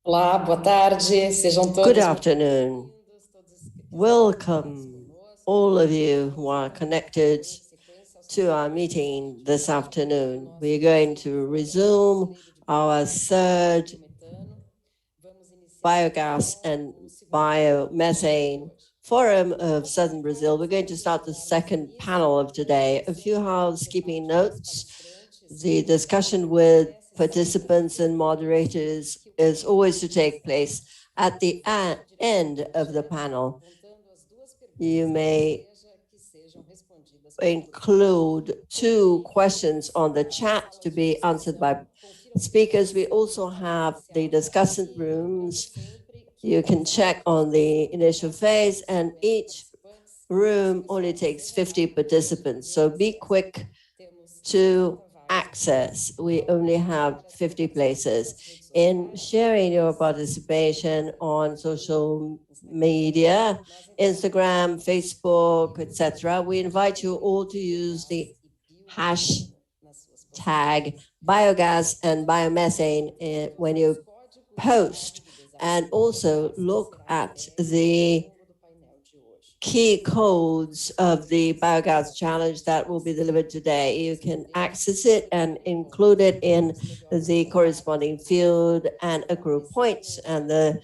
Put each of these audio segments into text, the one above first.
Olá, boa tarde, sejam Good todos afternoon. Welcome, all of you who are connected to our meeting this afternoon. We're going to resume our third biogas and biomethane forum of Southern Brazil. We're going to start the second panel of today. A few housekeeping notes. The discussion with participants and moderators is always to take place at the end of the panel. You may include 2 questions on the chat to be answered by speakers. We also have the discussion rooms. You can check on the initial phase, and each room only takes 50 participants. So be quick to access. We only have 50 places. In sharing your participation on social media, Instagram, Facebook, etc., we invite you all to use the hashtag biogas and biomethane when you post, and also look at the key codes of the biogas challenge that will be delivered today. You can access it and include it in the corresponding field and accrue points, and the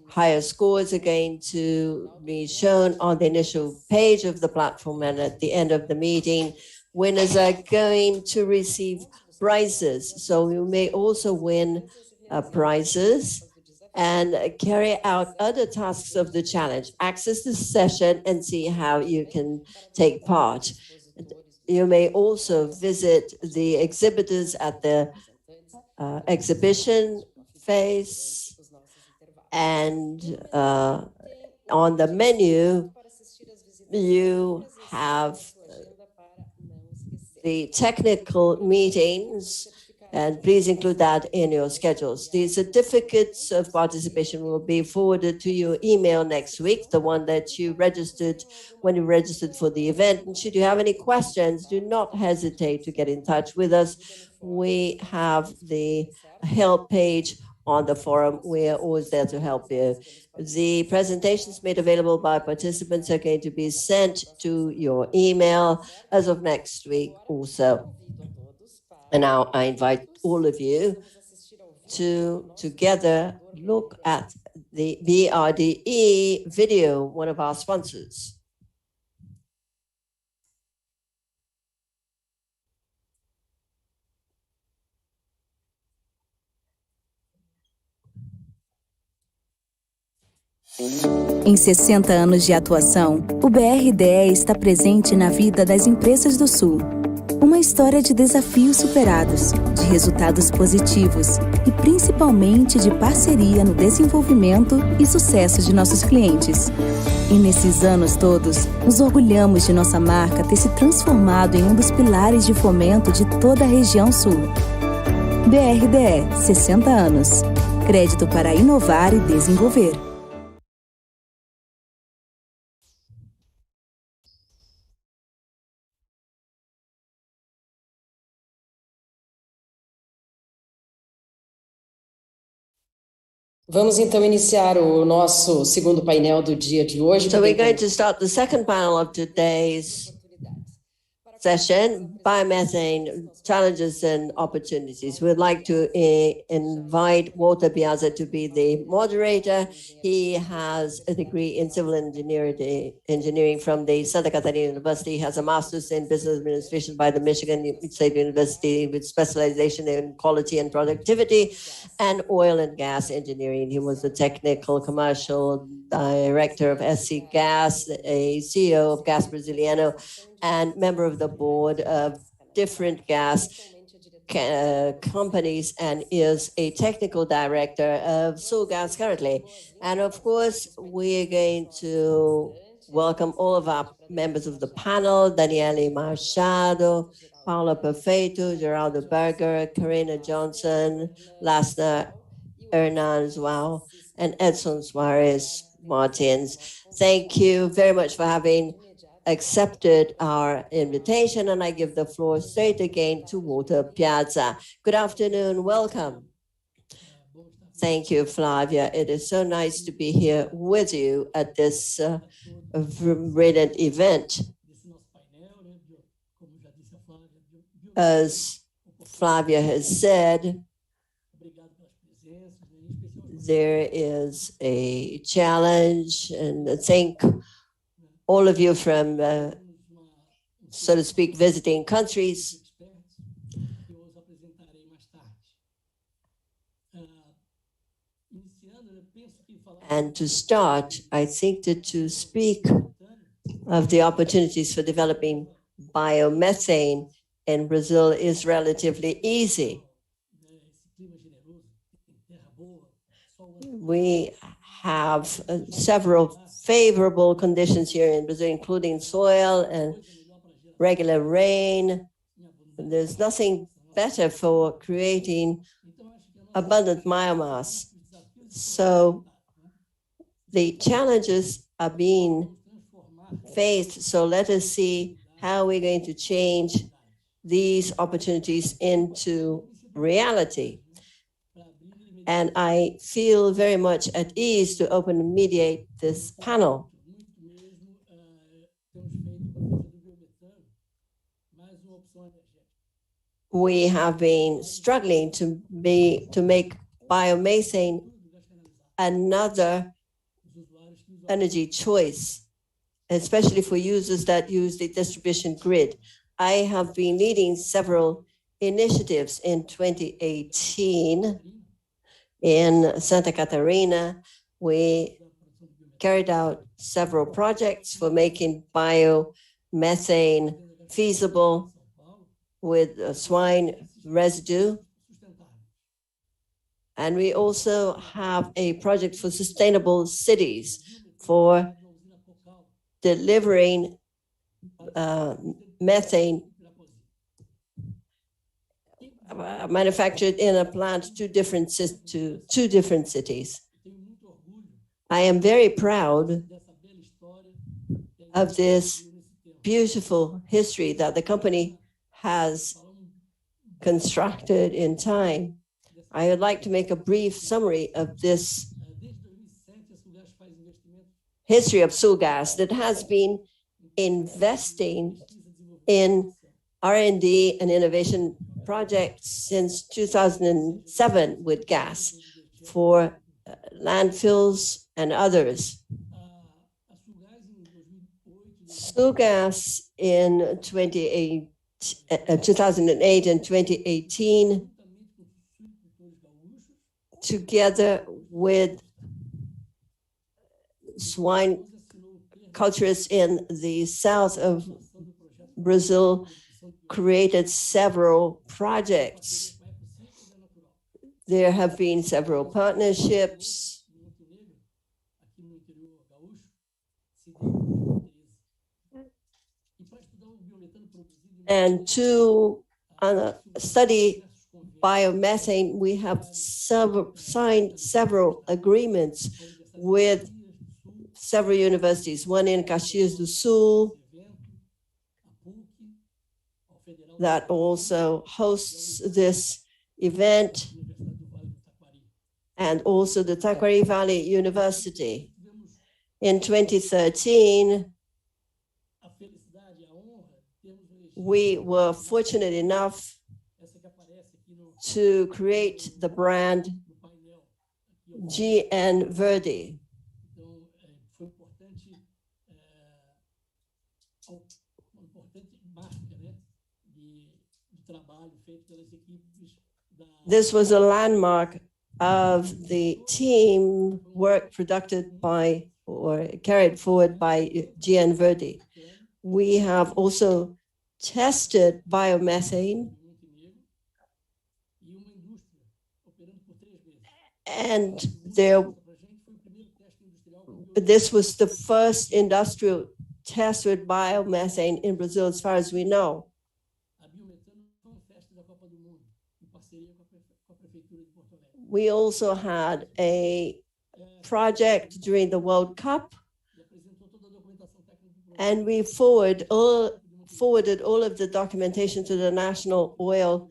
higher scores are going to be shown on the initial page of the platform, and at the end of the meeting, winners are going to receive prizes. So you may also win prizes and carry out other tasks of the challenge. Access the session and see how you can take part. You may also visit the exhibitors at the exhibition phase, and on the menu, you have the technical meetings, and please include that in your schedules. The certificates of participation will be forwarded to your email next week, the one that you registered when you registered for the event. And should you have any questions, do not hesitate to get in touch with us. We have the help page on the forum. We are always there to help you. The presentations made available by participants are going to be sent to your email as of next week also. And now I invite all of you to together look at the BRDE video, one of our sponsors. Em 60 anos de atuação, o BRDE está presente na vida das empresas do Sul. Uma história de desafios superados, de resultados positivos e principalmente de parceria no desenvolvimento e sucesso de nossos clientes. E nesses anos todos, nos orgulhamos de nossa marca ter se transformado em um dos pilares de fomento de toda a região Sul. BRDE, 60 anos. Crédito para inovar e desenvolver. Vamos então iniciar o nosso segundo painel do dia de hoje. So we're going to start the second panel of today's session, biomethane challenges and opportunities. We'd like to invite Walter Piazza to be the moderator. He has a degree in civil engineering from the Santa Catarina University. He has a master's in business administration by the Michigan State University with specialization in quality and productivity and oil and gas engineering. He was the technical commercial director of SC Gas, a CEO of Gas Brasiliano, and member of the board of different gas companies, and is a technical director of Sulgas currently. And of course, we are going to welcome all of our members of the panel: Daniele Machado, Paula Perfeito, Geraldo Berger, Karina Johnson, Lasna Hernan as well, and Edson Suarez Martins. Thank you very much for having accepted our invitation, and I give the floor straight again to Walter Piazza. Good afternoon, welcome. Thank you, Flavia. It is so nice to be here with you at this brilliant event. As Flavia has said, there is a challenge, and I thank all of you from, so to speak, visiting countries. And to start, I think that to speak of the opportunities for developing biomethane in Brazil is relatively easy. We have several favorable conditions here in Brazil, including soil and regular rain. There's nothing better for creating abundant biomass. So the challenges are being faced. So let us see how we're going to change these opportunities into reality. And I feel very much at ease to open and mediate this panel. We have been struggling to make biomethane another energy choice, especially for users that use the distribution grid. I have been leading several initiatives in 2018 in Santa Catarina. We carried out several projects for making biomethane feasible with swine residue. And we also have a project for sustainable cities for delivering methane manufactured in a plant to two different cities. I am very proud of this beautiful history that the company has constructed in time. I would like to make a brief summary of this history of Sulgás that has been investing in R&D and innovation projects since 2007 with gas for landfills and others. Sulgás in 2008 and 2018, together with swine cultures in the south of Brazil, created several projects. There have been several partnerships. And to study biomethane, we have signed several agreements with several universities, one in Caxias do Sul, that also hosts this event, and also the Taquari Valley University. In 2013, we were fortunate enough to create the brand GN Verde. This was a landmark of the team work conducted by or carried forward by GN Verde. We have also tested biomethane, and this was the first industrial test with biomethane in Brazil, as far as we know. We also had a project during the World Cup, and we forwarded all of the documentation to the National Oil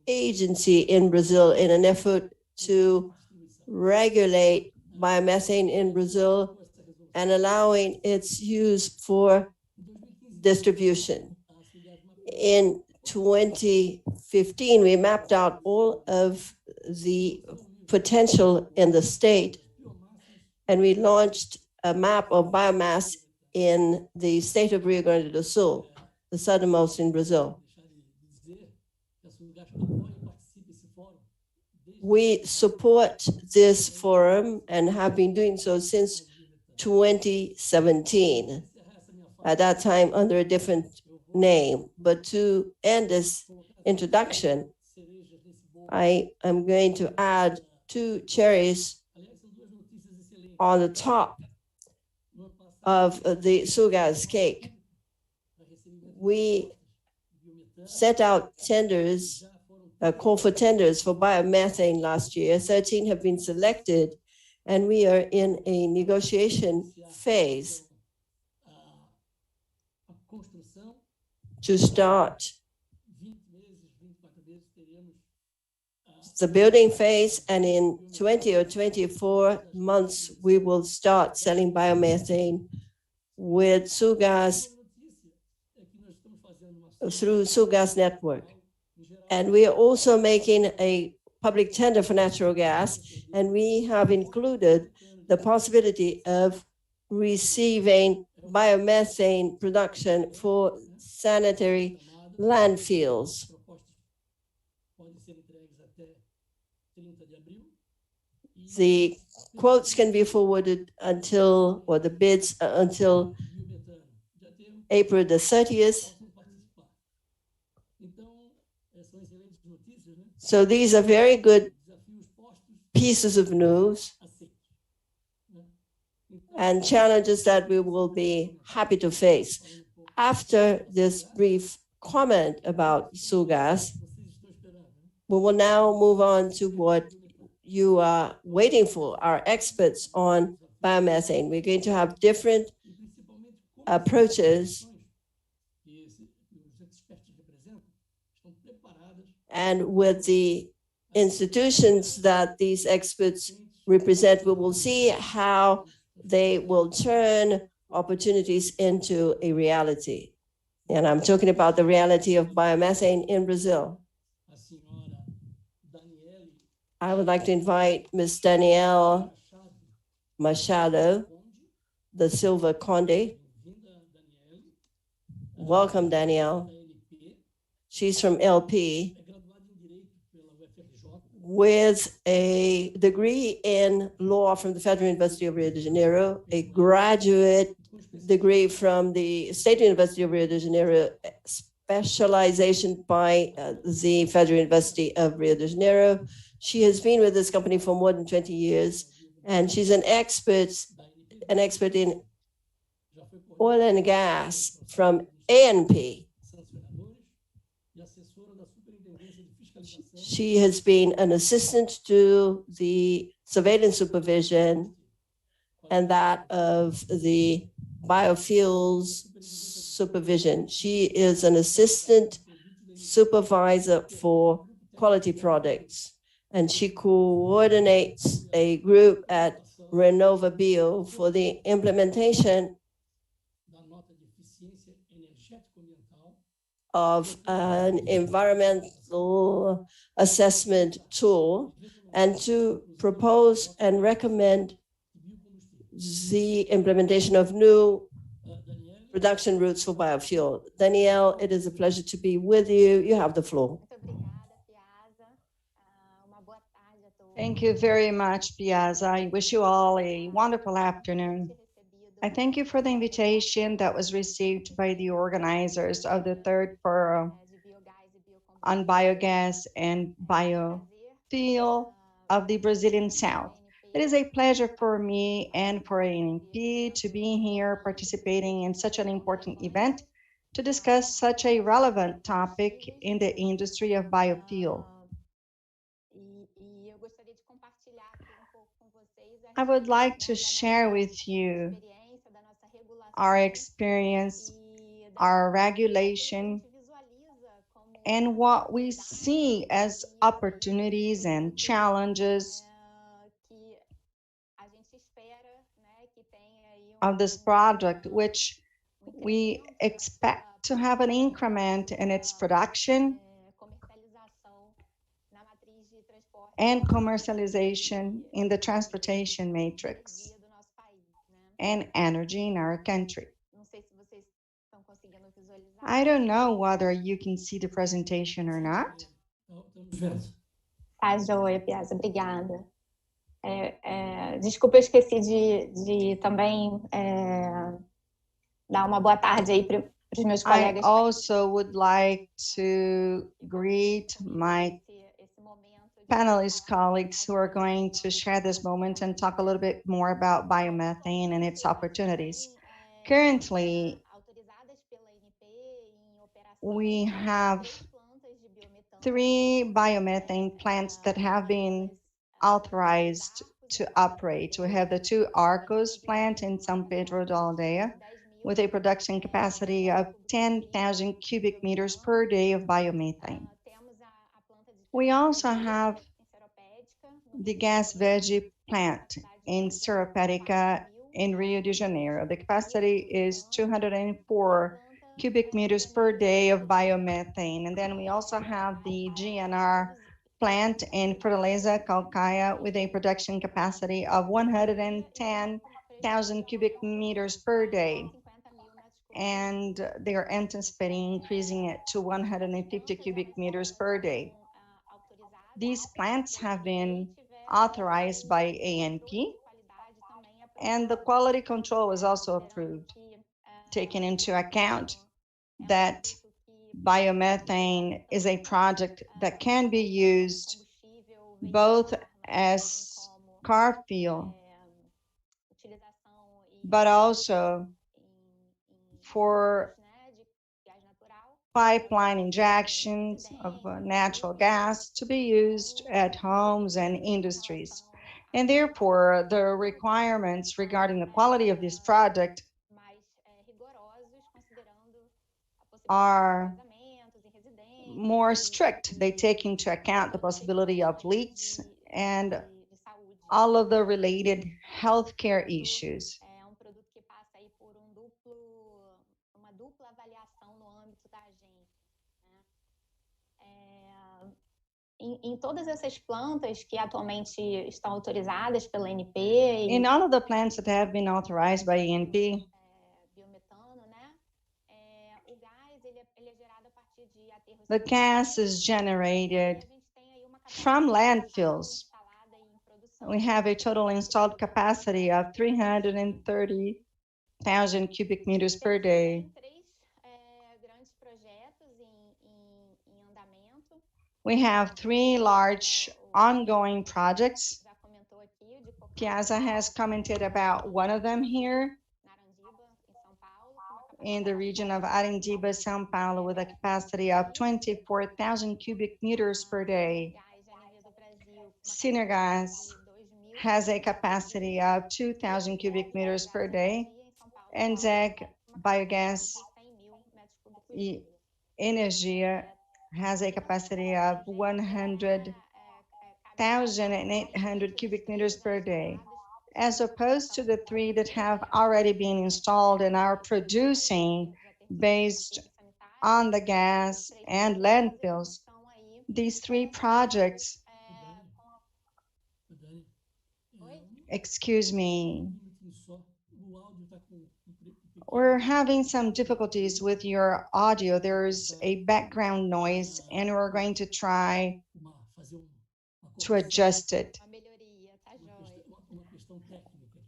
Agency in Brazil in an effort to regulate biomethane in Brazil and allowing its use for distribution. In 2015, we mapped out all of the potential in the state, and we launched a map of biomass in the state of Rio Grande do Sul, the southernmost in Brazil. We support this forum and have been doing so since 2017, at that time under a different name. But to end this introduction, I am going to add two cherries on the top of the Sulgás cake. We sent out tenders, a call for tenders for biomethane last year. 13 have been selected, and we are in a negotiation phase to start the building phase, and in 20 or 24 months, we will start selling biomethane with Sulgás through Sulgás network. And we are also making a public tender for natural gas, and we have included the possibility of receiving biomethane production for sanitary landfills. The quotes can be forwarded until, or the bids until April the 30th. So these are very good pieces of news and challenges that we will be happy to face. After this brief comment about Sulgás, we will now move on to what you are waiting for, our experts on biomethane. We're going to have different approaches, and with the institutions that these experts represent, we will see how they will turn opportunities into a reality. And I'm talking about the reality of biomethane in Brazil. I would like to invite Ms. Danielle Machado da Silva Conde. Welcome, Danielle. She's from LP with a degree in law from the Federal University of Rio de Janeiro, a graduate degree from the State University of Rio de Janeiro, specialization by the Federal University of Rio de Janeiro. She has been with this company for more than 20 years, and she's an expert in oil and gas from ANP. She has been an assistant to the surveillance supervision and that of the biofuels supervision. She is an assistant supervisor for quality products, and she coordinates a group at Renova Bio for the implementation of an environmental assessment tool, and to propose and recommend the implementation of new production routes for biofuel. Danielle, it is a pleasure to be with you. You have the floor. Thank you very much, Piazza. I wish you all a wonderful afternoon. I thank you for the invitation that was received by the organizers of the third forum on biogas and biofuel of the Brazilian South. It is a pleasure for me and for ANP to be here participating in such an important event to discuss such a relevant topic in the industry of biofuel. I would like to share with you our experience, our regulation, and what we see as opportunities and challenges of this project, which we expect to have an increment in its production and commercialization in the transportation matrix and energy in our country. I don't know whether you can see the presentation or not. Tá, joia, Piazza, obrigada. Desculpa, eu esqueci de também dar uma boa tarde aí para os meus colegas. I also would like to greet my panelist colleagues who are going to share this moment and talk a little bit more about biomethane and its opportunities. Currently, we have 3 biomethane plants that have been authorized to operate. We have the 2 Arcos plant in São Pedro da Aldeia with a production capacity of 10,000 cubic meters per day of biomethane. We also have the gas veggie plant in Seropédica in Rio de Janeiro. The capacity is 204 cubic meters per day of biomethane. And then we also have the GNR plant in Fortaleza, Calcaia, with a production capacity of 110,000 cubic meters per day. And they are anticipating increasing it to 150 cubic meters per day. These plants have been authorized by ANP, and the quality control is also approved, taking into account that biomethane is a project that can be used both as car fuel, but also for pipeline injections of natural gas to be used at homes and industries. And therefore, the requirements regarding the quality of this product are more strict. They take into account the possibility of leaks and all of the related healthcare issues. Em todas essas plantas que atualmente estão autorizadas pela ANP. In all of the plants that have been authorized by ANP, the gas is generated from landfills. We have a total installed capacity of 330,000 cubic meters per day. We have 3 large ongoing projects. Piazza has commented about one of them here in the region of Arindiba, São Paulo, with a capacity of 24,000 cubic meters per day. Synergas has a capacity of 2,000 cubic meters per day, and ZEG Biogas Energia has a capacity of 100,800 cubic meters per day, as opposed to the 3 that have already been installed and are producing based on the gas and landfills. These 3 projects, excuse me, we're having some difficulties with your audio. There's a background noise, and we're going to try to adjust it.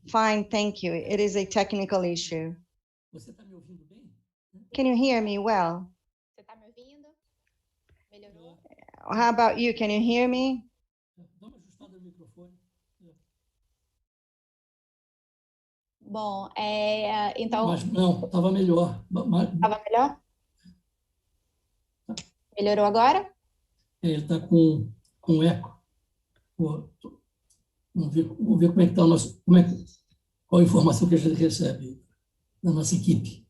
Fine, thank you. It is a technical issue. Can you hear me well? How about you? Can you hear me? Bom, então... Mas não, estava melhor. Estava melhor? Melhorou agora? Ele está com eco. Vamos ver como é que está o nosso... qual a informação que a gente recebe da nossa equipe.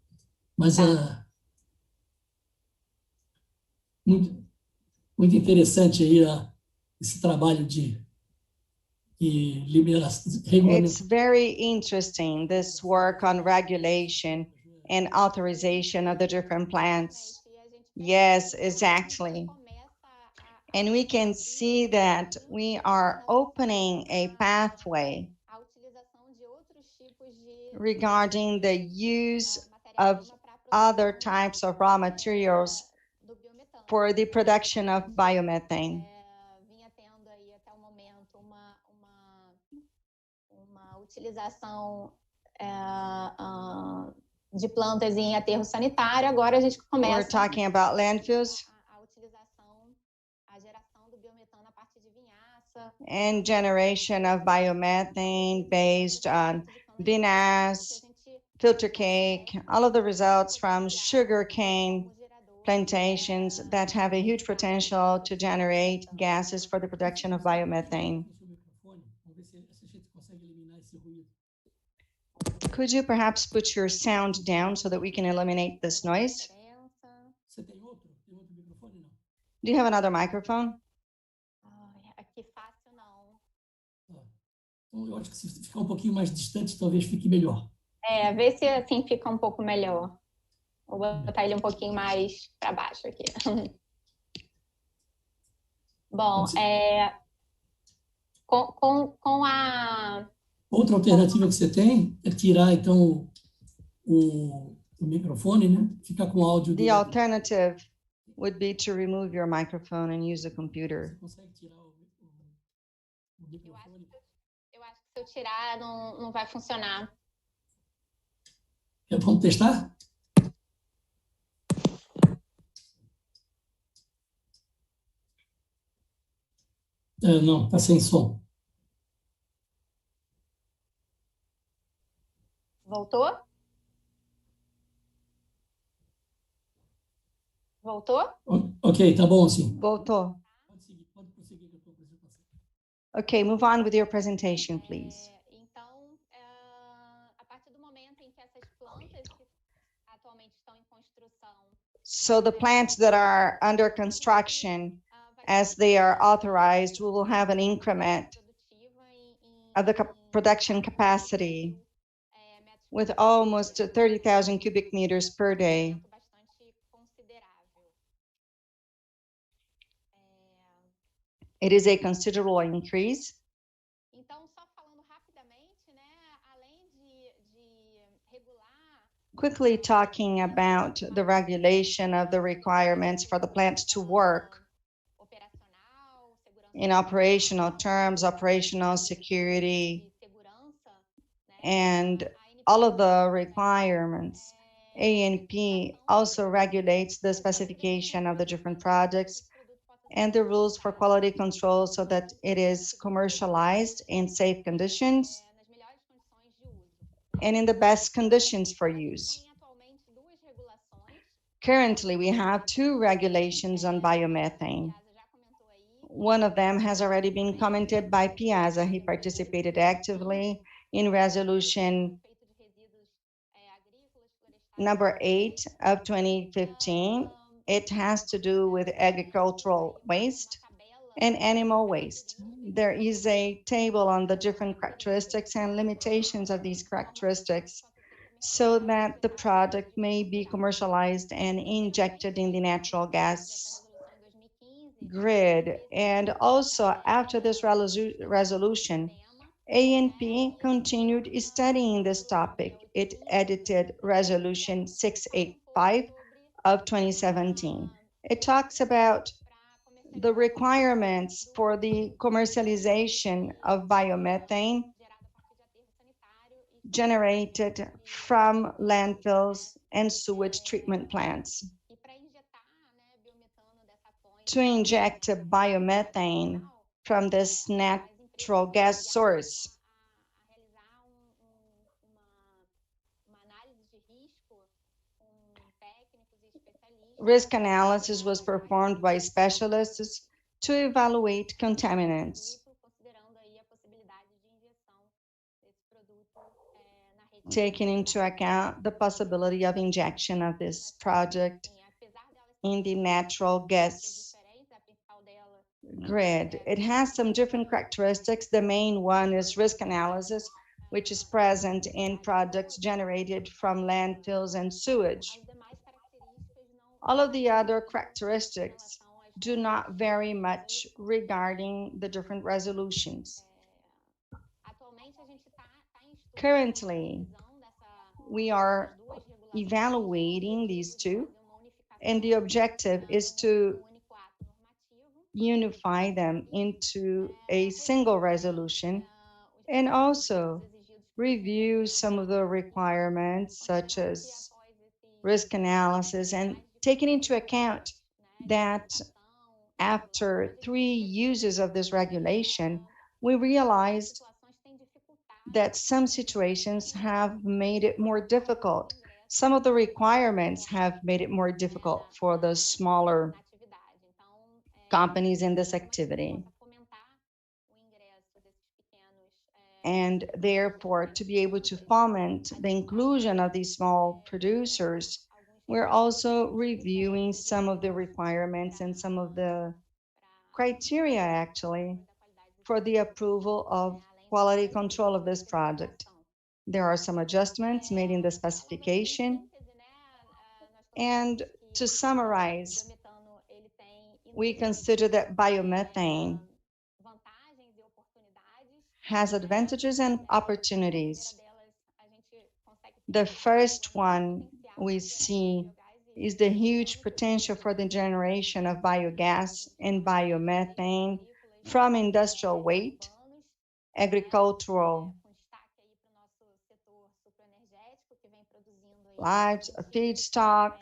Mas muito, muito interessante aí esse trabalho de liberação, It's regulamentação. very interesting, this work on regulation and authorization of the different plants. Yes, exactly. And we can see that we are opening a pathway regarding the use of other types of raw materials for the production of biomethane. Vinha tendo aí até o momento uma utilização de plantas em aterro sanitário. Agora a gente We're começa talking about landfills a utilização, a geração do biometano a partir de vinhaça. and generation of biomethane based on vinasse, filter cake, all of the results from sugarcane plantations that have a huge potential to generate gases for the production of biomethane. Vamos ver se a gente consegue eliminar esse ruído. Could you perhaps put your sound down so that we can eliminate this noise? Você tem outro? Tem outro microfone? Não. Do you have another microphone? Aqui fácil não. Então, eu acho que se ficar um pouquinho mais distante, talvez fique melhor. Vê se assim fica um pouco melhor. Vou botar ele um pouquinho mais para baixo aqui. Bom, com a... Outra alternativa que você tem é tirar, então, o microfone, né? Ficar com o áudio The dele. alternative would be to remove your microphone and use a computer. Você consegue tirar o microfone? Eu acho que se eu tirar, não vai funcionar. Vamos testar? Não, está sem som. Voltou? Voltou? Ok, tá bom assim. Voltou. Pode prosseguir com a tua apresentação. Okay, move on with your presentation, please. Então, a partir do momento em que essas plantas que atualmente estão em construção, So the plants that are under construction, as they are authorized, we will have an increment of the production capacity with almost 30,000 cubic meters per day. bastante considerável. It is a considerable increase. Então, só falando rapidamente, né, além de regular Quickly talking about the regulation of the requirements for the plants to work operacional, segurança in operational terms, operational security, e segurança, né, and all of the requirements. ANP also regulates the specification of the different projects and the rules for quality control so that it is commercialized in safe conditions nas melhores condições de uso. and in the best conditions for use. Tem atualmente duas regulações. Currently, we have two regulations on biomethane. Piazza já comentou aí. One of them has already been commented by Piazza. He participated actively in resolution Feito de resíduos agrícolas, florestais. number 8 of 2015. It has to do with agricultural waste and animal waste. There is a table on the different characteristics and limitations of these characteristics so that the product may be commercialized and injected in the natural gas grid. And also after this resolution, ANP continued studying this topic. It edited resolution 685 of 2017. It talks about the requirements for the commercialization of biomethane generated from landfills and sewage treatment plants. To inject biomethane from this natural gas source, risk analysis was performed by specialists to evaluate contaminants, taking into account the possibility of injection of this project in the natural gas grid. It has some different characteristics. The main one is risk analysis, which is present in products generated from landfills and sewage. All of the other characteristics do not vary much regarding the different resolutions. Currently, we are evaluating these two, and the objective is to unify them into a single resolution and also review some of the requirements such as risk analysis and taking into account that after 3 uses of this regulation, we realized that some situations have made it more difficult. Some of the requirements have made it more difficult for the smaller companies in this activity. And therefore, to be able to foment the inclusion of these small producers, we're also reviewing some of the requirements and some of the criteria actually for the approval of quality control of this product. There are some adjustments made in the specification. And to summarize, we consider that biomethane has advantages and opportunities. The first one we see is the huge potential for the generation of biogas and biomethane from industrial waste, agricultural lives, feedstock,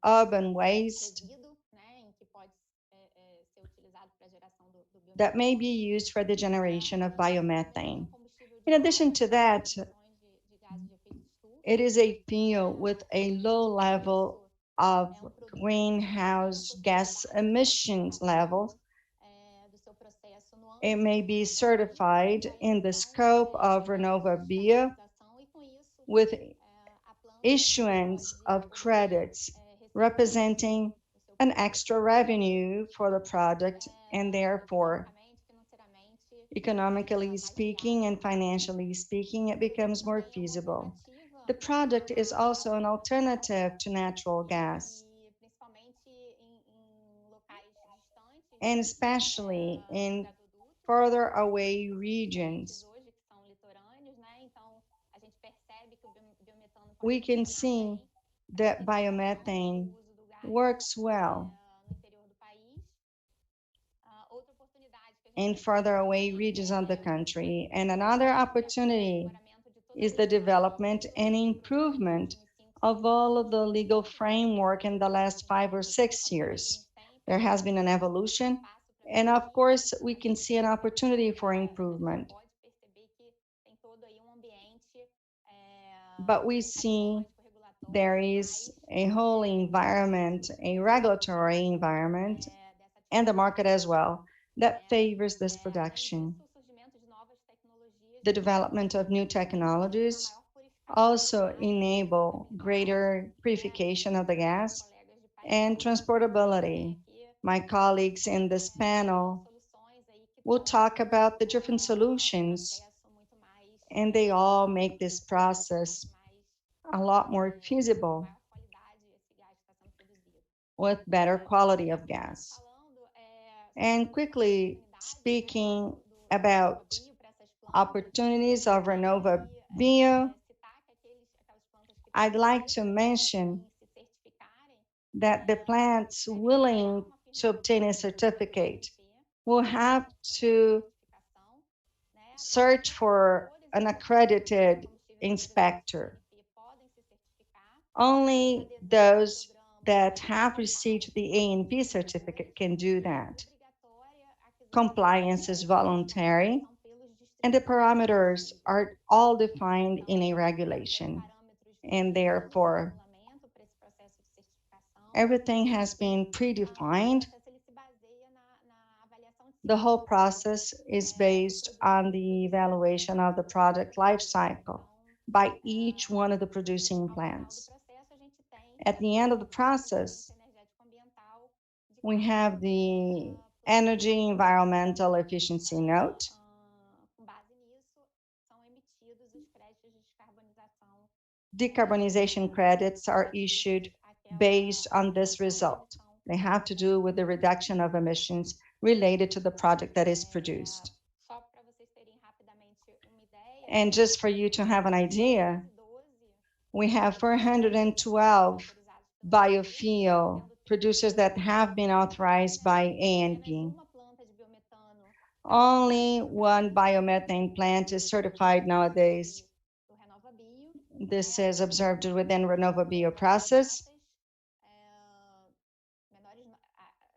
urban waste that may be used for the generation of biomethane. In addition to that, it is a fuel with a low level of greenhouse gas emissions levels. It may be certified in the scope of RenovaBio with issuance of credits representing an extra revenue for the product, and therefore, economically speaking and financially speaking, it becomes more feasible. The product is also an alternative to natural gas, and especially in further away regions. We can see that biomethane works well in further away regions of the country. And another opportunity is the development and improvement of all of the legal framework in the last 5 or 6 years. There has been an evolution, and of course, we can see an opportunity for improvement. But we see there is a whole environment, a regulatory environment, and the market as well, that favors this production. The development of new technologies also enable greater purification of the gas and transportability. My colleagues in this panel will talk about the different solutions, and they all make this process a lot more feasible with better quality of gas. And quickly speaking about opportunities of RenovaBio, I'd like to mention that the plants willing to obtain a certificate will have to search for an accredited inspector. Only those that have received the A&B certificate can do that. Compliance is voluntary, and the parameters are all defined in a regulation. And therefore, everything has been predefined. The whole process is based on the evaluation of the product life cycle by each one of the producing plants. At the end of the process, we have the energy environmental efficiency note. Com base nisso, são emitidos os créditos de descarbonização. Decarbonization credits are issued based on this result. They have to do with the reduction of emissions related to the product that is produced. Só para vocês terem rapidamente uma ideia. And just for you to have an idea, we have 412 biofuel producers that have been authorized by ANP. Uma planta de biometano Only one biomethane plant is certified nowadays. do RenovaBio. This is observed within RenovaBio process.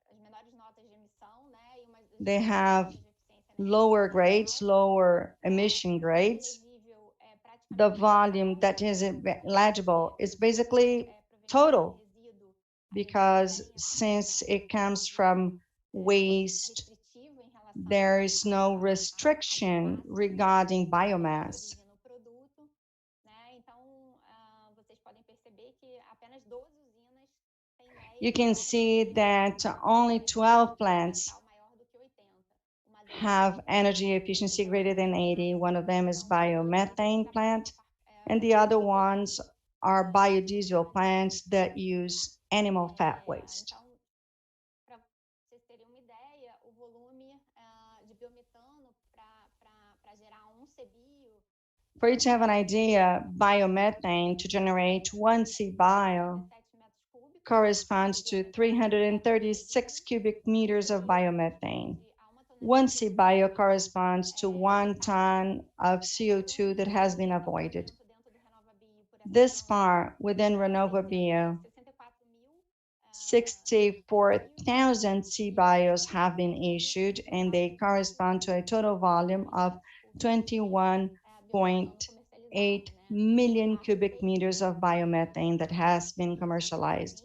As menores notas de emissão, né? E umas They have de eficiência lower grades, lower emission grades. elegível, The volume that is eligible is basically total, because since it comes from waste, restritivo em relação there is no restriction regarding biomass. no produto, né? Então, vocês podem perceber que apenas 12 usinas têm média You can see that only 12 plants maior do que 80. Uma delas have energy efficiency greater than 80. One of them is biomethane plant, and the other ones are biodiesel plants that use animal fat waste. Então, para vocês terem uma ideia, o volume de biometano para gerar CBio For you to have an idea, biomethane to generate 1 CBio 7 metros cúbicos corresponds to 336 cubic meters of biomethane. 1 CBio corresponds to 1 ton of CO2 that has been avoided. dentro do RenovaBio por This far, within RenovaBio, 64,000 CBios have been issued, and they correspond to a total volume of 21.8 million cubic meters of biomethane that has been commercialized.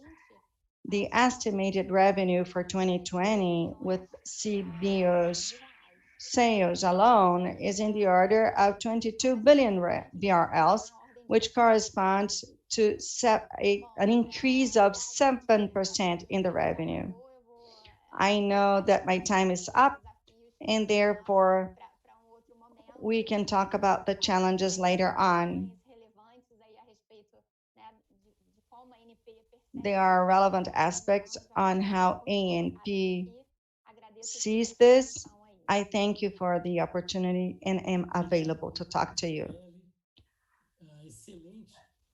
The estimated revenue for 2020 with CBios sales alone is in the order of 22 billion BRL, which corresponds to an increase of 7% in the revenue. I know that my time is up, and therefore we can talk about the challenges later on. There are relevant aspects on how ANP sees this. I thank you for the opportunity and am available to talk to you. Excelente.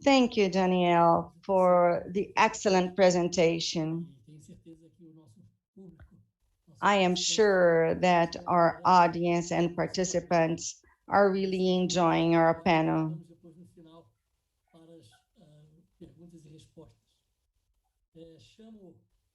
Thank you, Danielle, for the excellent presentation. E tenho certeza que o nosso público, I am sure that our audience and participants are really enjoying our panel. vamos depois no final para as perguntas e respostas. Chamo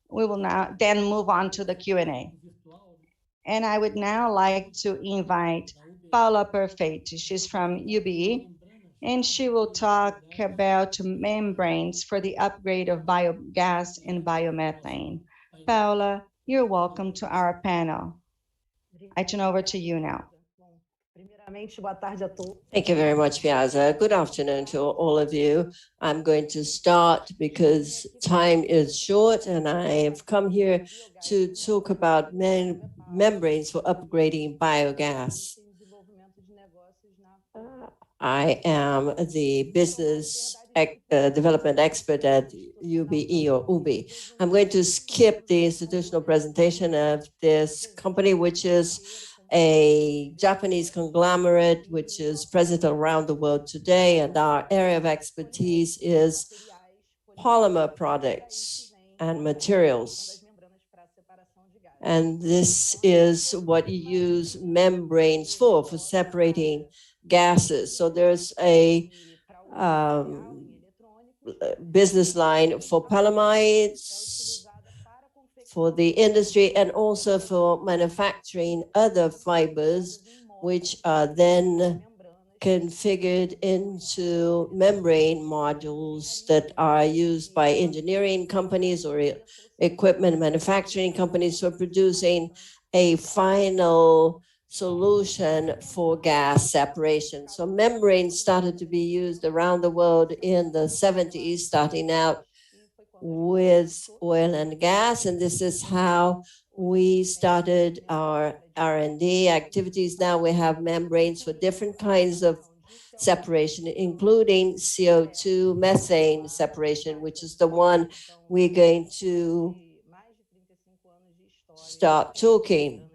We will now then move on to the Q&A. o virtual And I would now like to invite da UB, Paula Perfetti. She's from UBE, membranas, and she will talk about membranes for the upgrade of biogas and biomethane. Paula, you're welcome to our panel. I turn over to you now. Thank you very much, Piazza. Good afternoon to all of you. I'm going to start because time is short, and I have come here to talk about membranes for upgrading biogas. I am the business development expert at UBE or UBI. I'm going to skip the institutional presentation of this company, which is a Japanese conglomerate, which is present around the world today. And our area of expertise is polymer products and materials. And this is what you use membranes for separating gases. So there's a business line for polymers, for the industry, and also for manufacturing other fibers, which are then configured into membrane modules that are used by engineering companies or equipment manufacturing companies for producing a final solution for gas separation. So membranes started to be used around the world in the 70s, starting out with oil and gas, and this is how We started our R&D activities. Now we have membranes for different kinds of separation, including CO2 methane separation, which is the one we're going to start talking.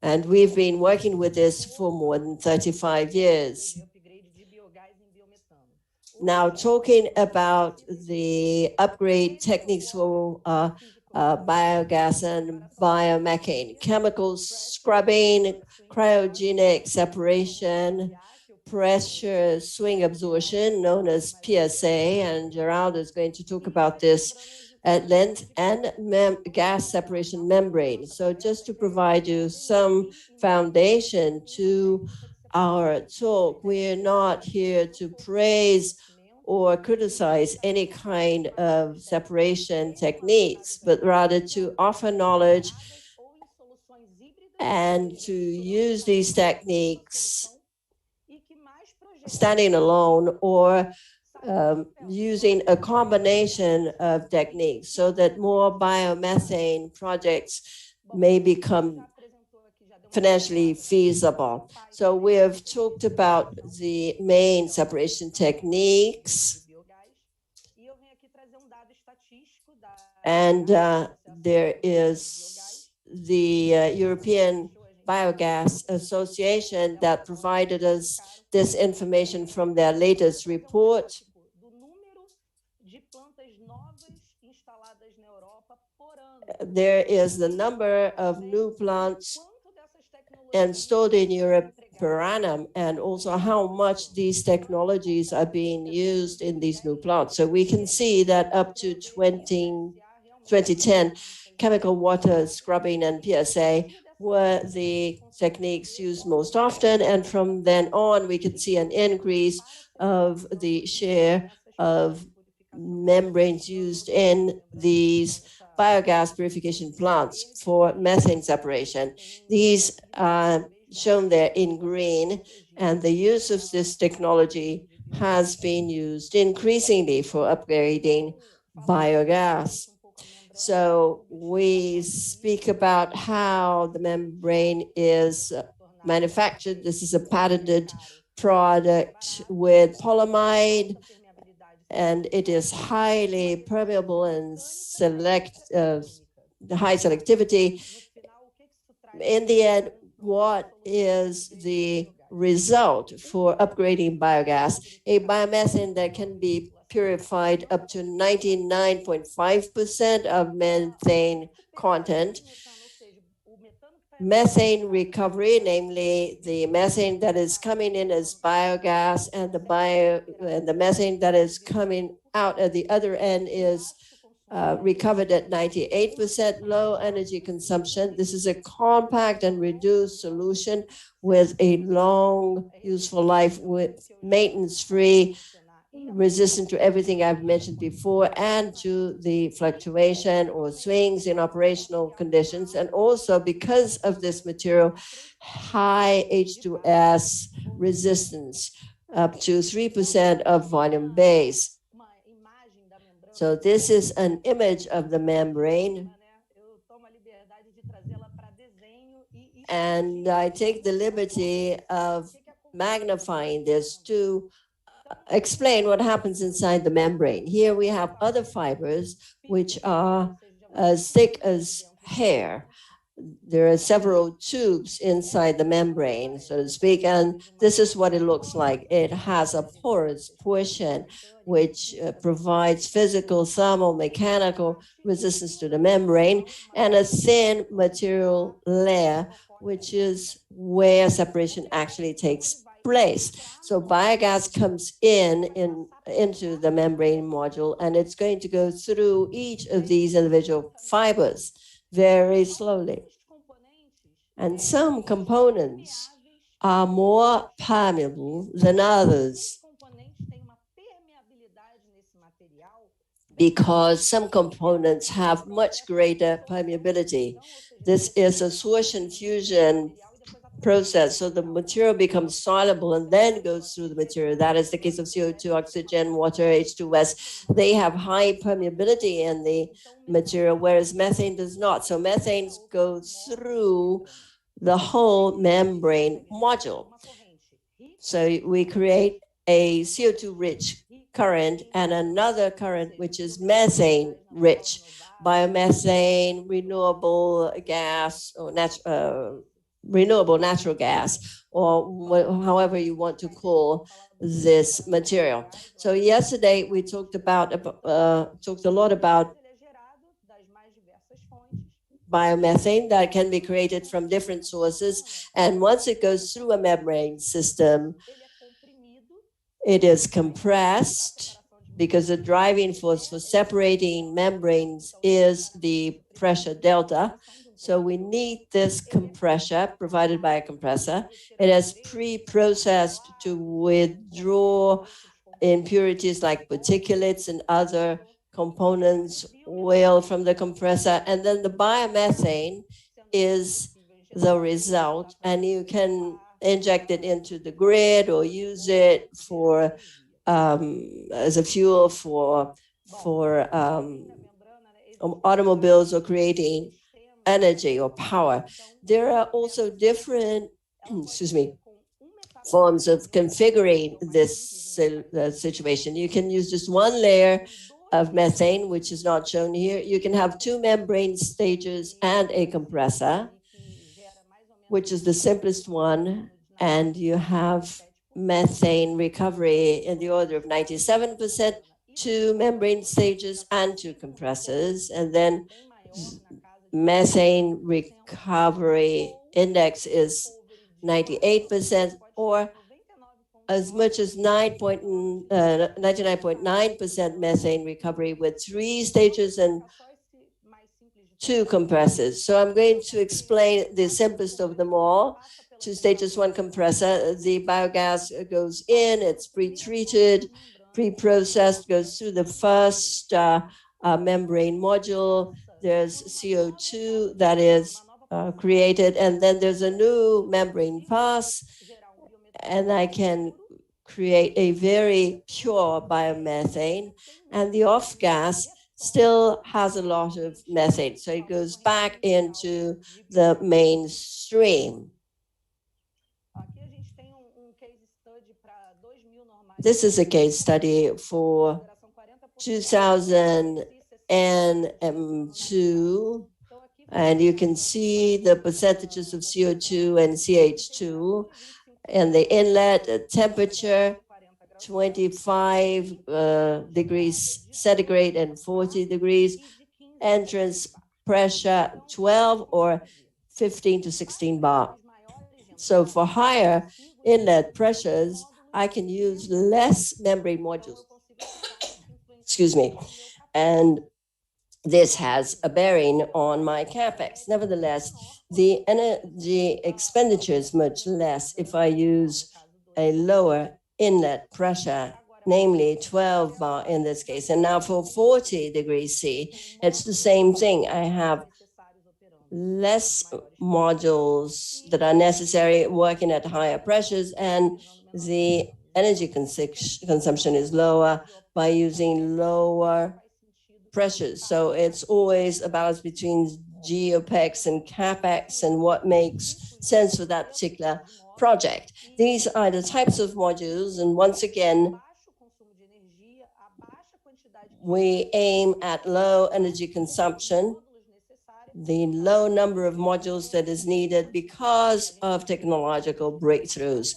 And we've been working with this for more than 35 years. Now, talking about the upgrade techniques for biogas and biomethane, chemical scrubbing, cryogenic separation, pressure swing absorption, known as PSA, and Geraldo is going to talk about this at length, and gas separation membrane. So just to provide you some foundation to our talk, we're not here to praise or criticize any kind of separation techniques, but rather to offer knowledge and to use these techniques standing alone or using a combination of techniques so that more biomethane projects may become financially feasible. So we have talked about the main separation techniques. And there is the European Biogas Association that provided us this information from their latest report. There is the number of new plants installed in Europe per annum, and also how much these technologies are being used in these new plants. So we can see that up to 2010, chemical water scrubbing and PSA were the techniques used most often. And from then on, we could see an increase of the share of membranes used in these biogas purification plants for methane separation. These are shown there in green, and the use of this technology has been used increasingly for upgrading biogas. So we speak about how the membrane is manufactured. This is a patented product with polyamide, and it is highly permeable and high selectivity. In the end, what is the result for upgrading biogas? A biomethane that can be purified up to 99.5% of methane content. Methane recovery, namely the methane that is coming in as biogas, and the methane that is coming out at the other end is recovered at 98%. Low energy consumption. This is a compact and reduced solution with a long useful life, with maintenance-free, resistant to everything I've mentioned before, and to the fluctuation or swings in operational conditions. And also, because of this material, high H2S resistance, up to 3% of volume base. So this is an image of the membrane. And I take the liberty of magnifying this to explain what happens inside the membrane. Here we have other fibers which are as thick as hair. There are several tubes inside the membrane, so to speak, and this is what it looks like. It has a porous portion which provides physical, thermal, mechanical resistance to the membrane, and a thin material layer, which is where separation actually takes place. So biogas comes into the membrane module, and it's going to go through each of these individual fibers very slowly. And some components are more permeable than others, because some components have much greater permeability. This is a sorption fusion process. So the material becomes soluble and then goes through the material. That is the case of CO2, oxygen, water, H2S. They have high permeability in the material, whereas methane does not. So methane goes through the whole membrane module. So we create a CO2 rich current and another current which is methane rich. Biomethane, renewable gas, or renewable natural gas, or however you want to call this material. So yesterday we talked a lot about biomethane that can be created from different sources. And once it goes through a membrane system, it is compressed because the driving force for separating membranes is the pressure delta. So we need this compression provided by a compressor. It is pre-processed to withdraw impurities like particulates and other components, oil from the compressor. And then the biomethane is the result, and you can inject it into the grid or use it for as a fuel for automobiles or creating energy or power. There are also different, forms of configuring this situation. You can use just one layer of methane, which is not shown here. You can have two membrane stages and a compressor, which is the simplest one, and you have methane recovery in the order of 97%, two membrane stages and two compressors, and then methane recovery index is 98%, or as much as 99.9% methane recovery with 3 stages and 2 compressors. So I'm going to explain the simplest of them all. 2 stages, 1 compressor. The biogas goes in, it's pre-treated, pre-processed, goes through the first membrane module. There's CO2 that is created, and then there's a new membrane pass, and I can create a very pure biomethane, and the off gas still has a lot of methane. So it goes back into the mainstream. This is a case study for 2002, and you can see the percentages of CO2 and CH2 and the inlet temperature, 25 degrees centigrade and 40 degrees, entrance pressure 12 or 15 to 16 bar. So for higher inlet pressures, I can use less membrane modules. Excuse me. And this has a bearing on my capex. Nevertheless, the energy expenditure is much less if I use a lower inlet pressure, namely 12 bar in this case. And now for 40 degrees C, it's the same thing. I have less modules that are necessary working at higher pressures, and the energy consumption is lower by using lower pressures. So it's always a balance between GOPEX and CAPEX and what makes sense for that particular project. These are the types of modules, and once again, we aim at low energy consumption, the low number of modules that is needed because of technological breakthroughs.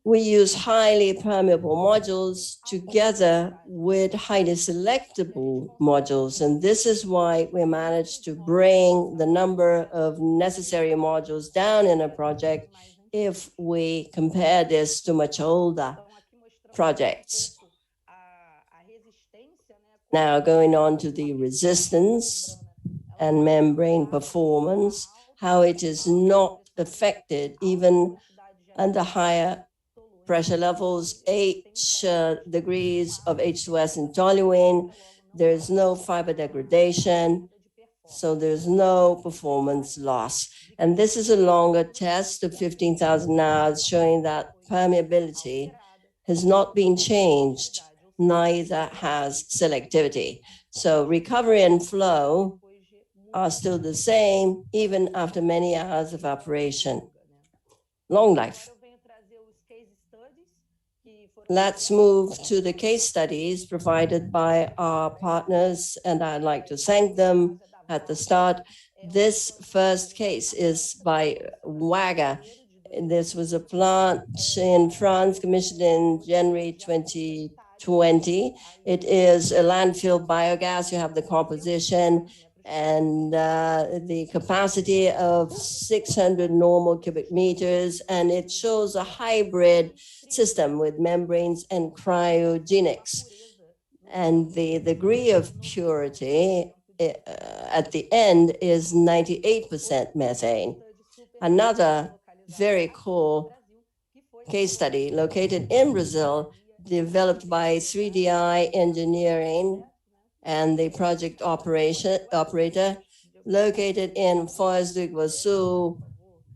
We use highly permeable modules together with highly selectable modules. And this is why we managed to bring the number of necessary modules down in a project if we compare this to much older projects. Now, going on to the resistance and membrane performance, how it is not affected even under higher pressure levels, 8 degrees of H2S in toluene. There's no fiber degradation. So there's no performance loss. And this is a longer test of 15,000 hours showing that permeability has not been changed, neither has selectivity. So recovery and flow are still the same even after many hours of operation. Long life. Let's move to the case studies provided by our partners, and I'd like to thank them at the start. This first case is by Waga. This was a plant in France commissioned in January 2020. It is a landfill biogas. You have the composition and the capacity of 600 normal cubic meters, and it shows a hybrid system with membranes and cryogenics. And the degree of purity at the end is 98% methane. Another very cool case study located in Brazil, developed by 3DI Engineering and the project operator located in Foz do Iguaçu.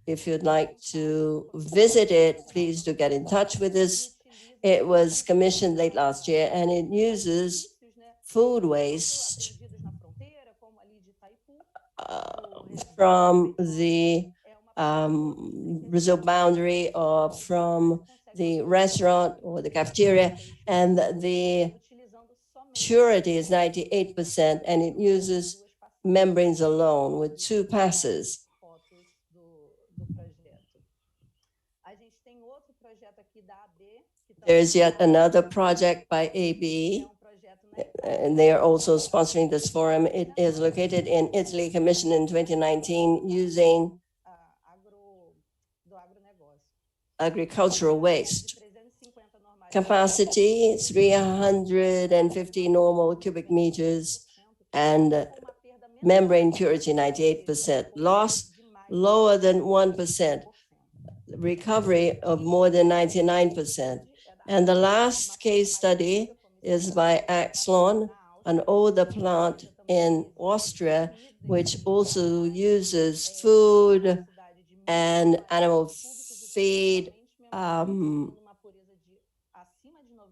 If you'd like to visit it, please do get in touch with us. It was commissioned late last year, and it uses food waste from the Brazil boundary or from the restaurant or the cafeteria, and the purity is 98%, and it uses membranes alone with 2 passes. There's yet another project by AB, and they are also sponsoring this forum. It is located in Italy, commissioned in 2019, using agricultural waste. Capacity 350 normal cubic meters, and membrane purity 98%. Loss lower than 1%. Recovery of more than 99%. And the last case study is by Axlon, an older plant in Austria, which also uses food and animal feed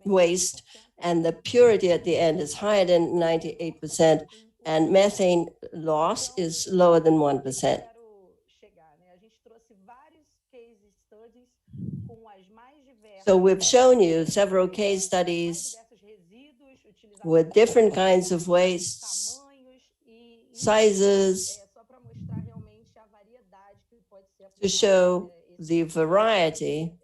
waste, and the purity at the end is higher than 98%, and methane loss is lower than 1%. So we've shown you several case studies with different kinds of wastes, sizes, to show the variety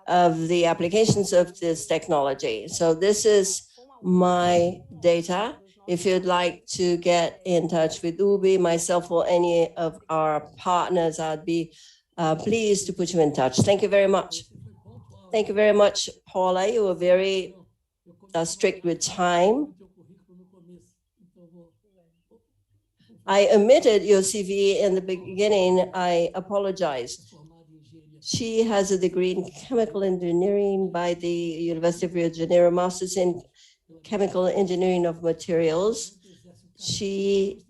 of the applications of this technology. So this is my data. If you'd like to get in touch with Ubi, myself, or any of our partners, I'd be pleased to put you in touch. Thank you very much. Thank you very much, Paula. You were very strict with time. I omitted your CV in the beginning. I apologize. She has a degree in chemical engineering by the University of Rio de Janeiro, master's in chemical engineering of materials. She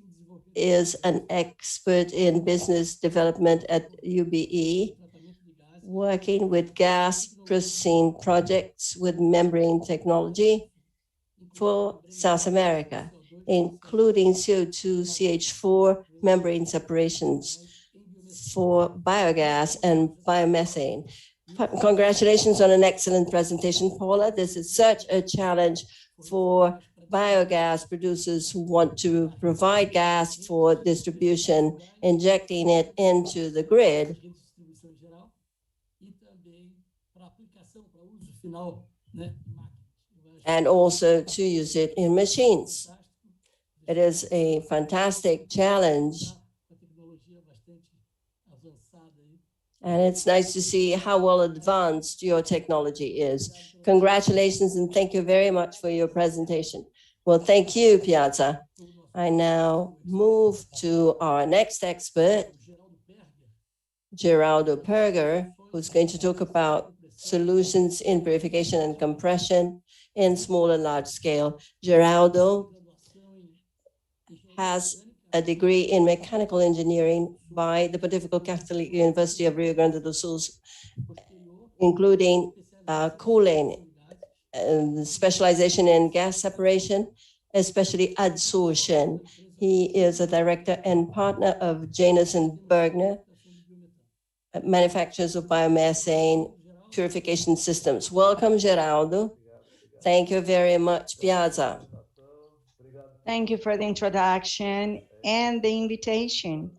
is an expert in business development at UBE, working with gas processing projects with membrane technology for South America, including CO2, CH4 membrane separations for biogas and biomethane. Congratulations on an excellent presentation, Paula. This is such a challenge for biogas producers who want to provide gas for distribution, injecting it into the grid, and also to use it in machines. It is a fantastic challenge, and it's nice to see how well advanced your technology is. Congratulations, and thank you very much for your presentation. Well, thank you, Piazza. I now move to our next expert, Geraldo Perger, who's going to talk about solutions in purification and compression in small and large scale. Geraldo has a degree in mechanical engineering by the Pontifical Catholic University of Rio Grande do Sul, including cooling, specialization in gas separation, especially adsorption. He is a director and partner of Janus and Bergner, manufacturers of biomethane purification systems. Welcome, Geraldo. Thank you very much, Piazza. Thank you for the introduction and the invitation.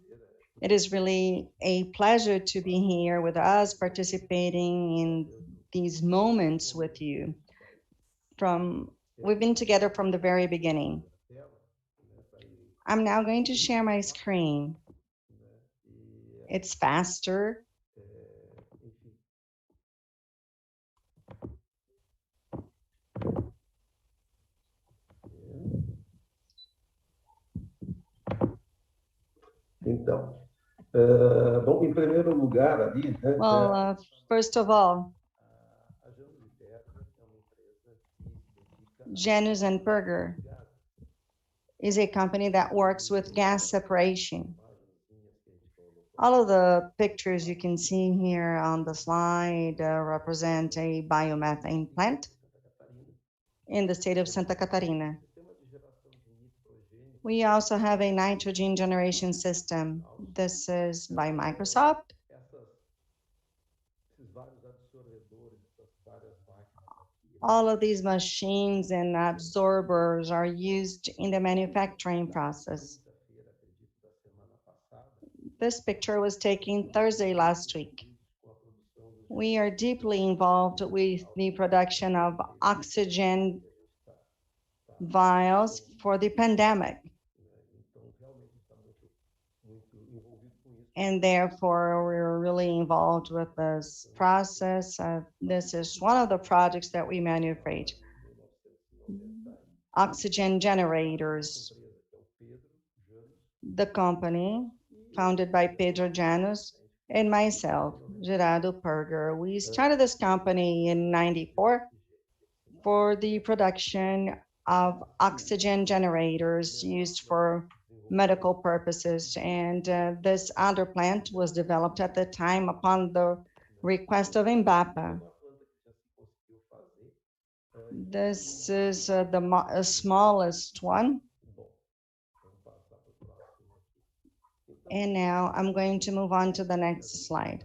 It is really a pleasure to be here with us, participating in these moments with you. We've been together from the very beginning. I'm now going to share my screen. It's faster. Então, bom, em primeiro lugar ali, né? Well, first of all, Janus and Berger is a company that works with gas separation. All of the pictures you can see here on the slide represent a biomethane plant in the state of Santa Catarina. We also have a nitrogen generation system. This is by Microsoft. All of these machines and absorbers are used in the manufacturing process. This picture was taken Thursday last week. We are deeply involved with the production of oxygen vials for the pandemic. And therefore, we're really involved with this process. This is one of the projects that we manufacture. Oxygen generators. The company, founded by Pedro Janus and myself, Gerardo Berger. We started this company in '94 for the production of oxygen generators used for medical purposes. And this other plant was developed at the time upon the request of Embrapa. This is the smallest one. And now I'm going to move on to the next slide.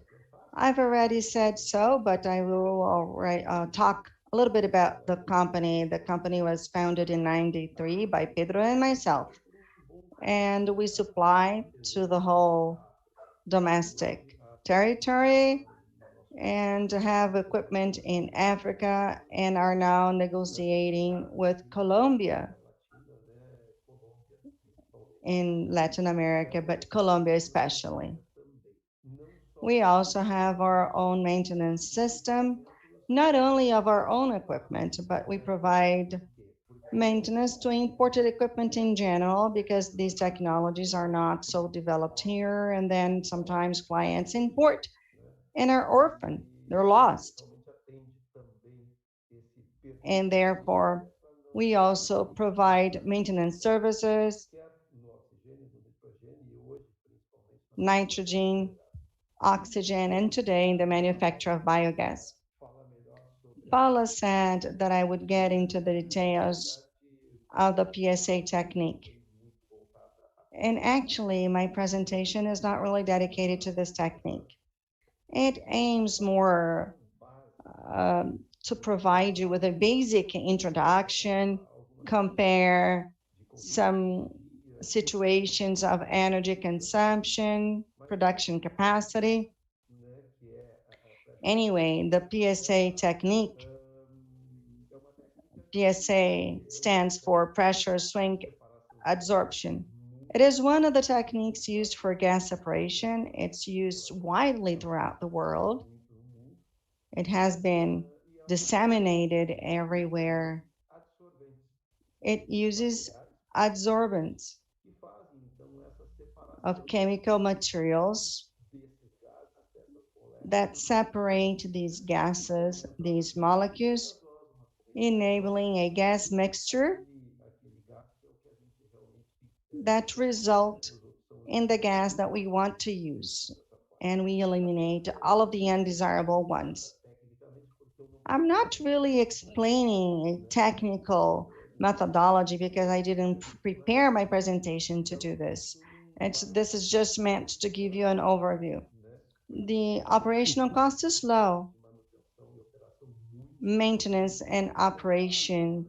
I've already said so, but I will talk a little bit about the company. The company was founded in '93 by Pedro and myself. And we supply to the whole domestic territory and have equipment in Africa and are now negotiating with Colombia in Latin America, but Colombia especially. We also have our own maintenance system, not only of our own equipment, but we provide maintenance to imported equipment in general, because these technologies are not so developed here. And then sometimes clients import and are orphaned, they're lost. And therefore, we also provide maintenance services, nitrogen, oxygen, and today in the manufacture of biogas. Paula said that I would get into the details of the PSA technique. And actually, my presentation is not really dedicated to this technique. It aims more to provide you with a basic introduction, compare some situations of energy consumption, production capacity. Anyway, the PSA technique, PSA stands for pressure swing adsorption. It is one of the techniques used for gas separation. It's used widely throughout the world. It has been disseminated everywhere. It uses adsorbents of chemical materials that separate these gases, these molecules, enabling a gas mixture that result in the gas that we want to use, and we eliminate all of the undesirable ones. I'm not really explaining a technical methodology because I didn't prepare my presentation to do this. This is just meant to give you an overview. The operational cost is low. Maintenance and operation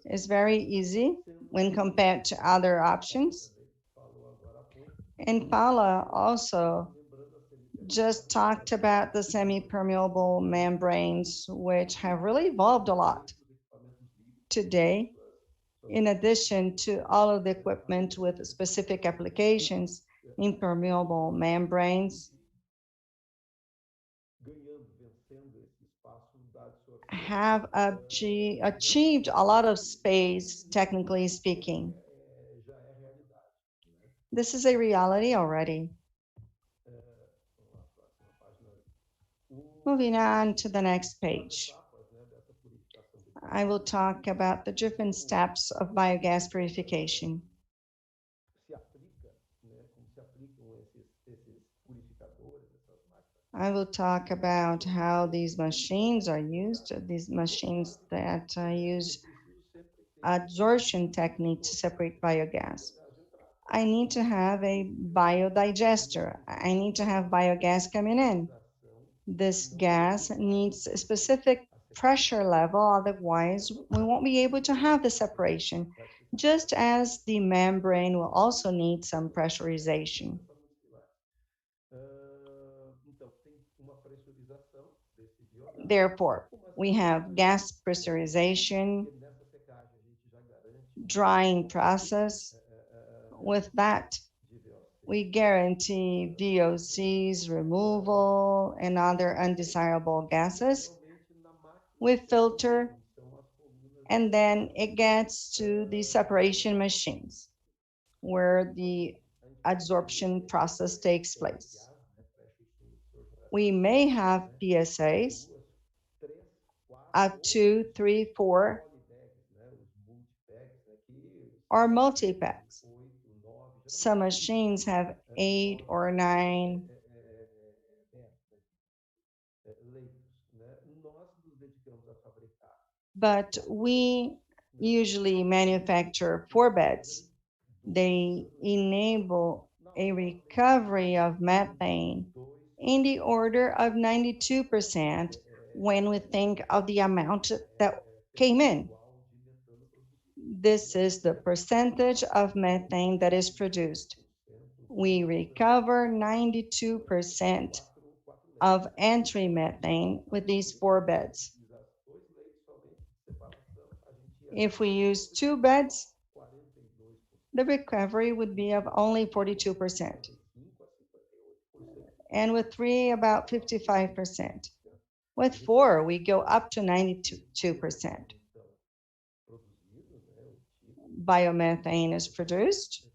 is very easy when compared to other options. And Paula also just talked about the semi-permeable membranes, which have really evolved a lot. Today, in addition to all of the equipment with specific applications, impermeable membranes have achieved a lot of space, technically speaking. This is a reality already. Moving on to the next page. I will talk about the different steps of biogas purification. I will talk about how these machines are used, these machines that use adsorption technique to separate biogas. I need to have a biodigester. I need to have biogas coming in. This gas needs a specific pressure level, otherwise we won't be able to have the separation, just as the membrane will also need some pressurization. Therefore, we have gas pressurization, drying process. With that, we guarantee VOCs removal and other undesirable gases. We filter, and then it gets to the separation machines where the adsorption process takes place. We may have PSAs up to 3, 4, or multi-packs. Some machines have 8 or 9. But we usually manufacture 4 beds. They enable a recovery of methane in the order of 92% when we think of the amount that came in. This is the percentage of methane that is produced. We recover 92% of entry methane with these 4 beds. If we use 2 beds, the recovery would be of only 42%. And with 3, about 55%. With 4, we go up to 92%. Biomethane is produced,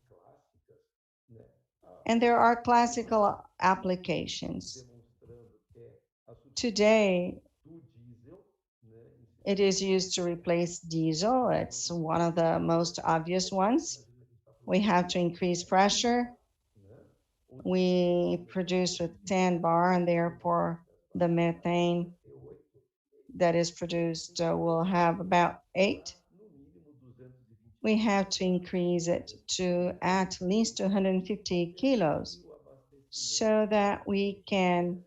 and there are classical applications. Today, it is used to replace diesel. It's one of the most obvious ones. We have to increase pressure. We produce with 10 bar, and therefore the methane that is produced will have about 8. We have to increase it to at least 250 kilos so that we can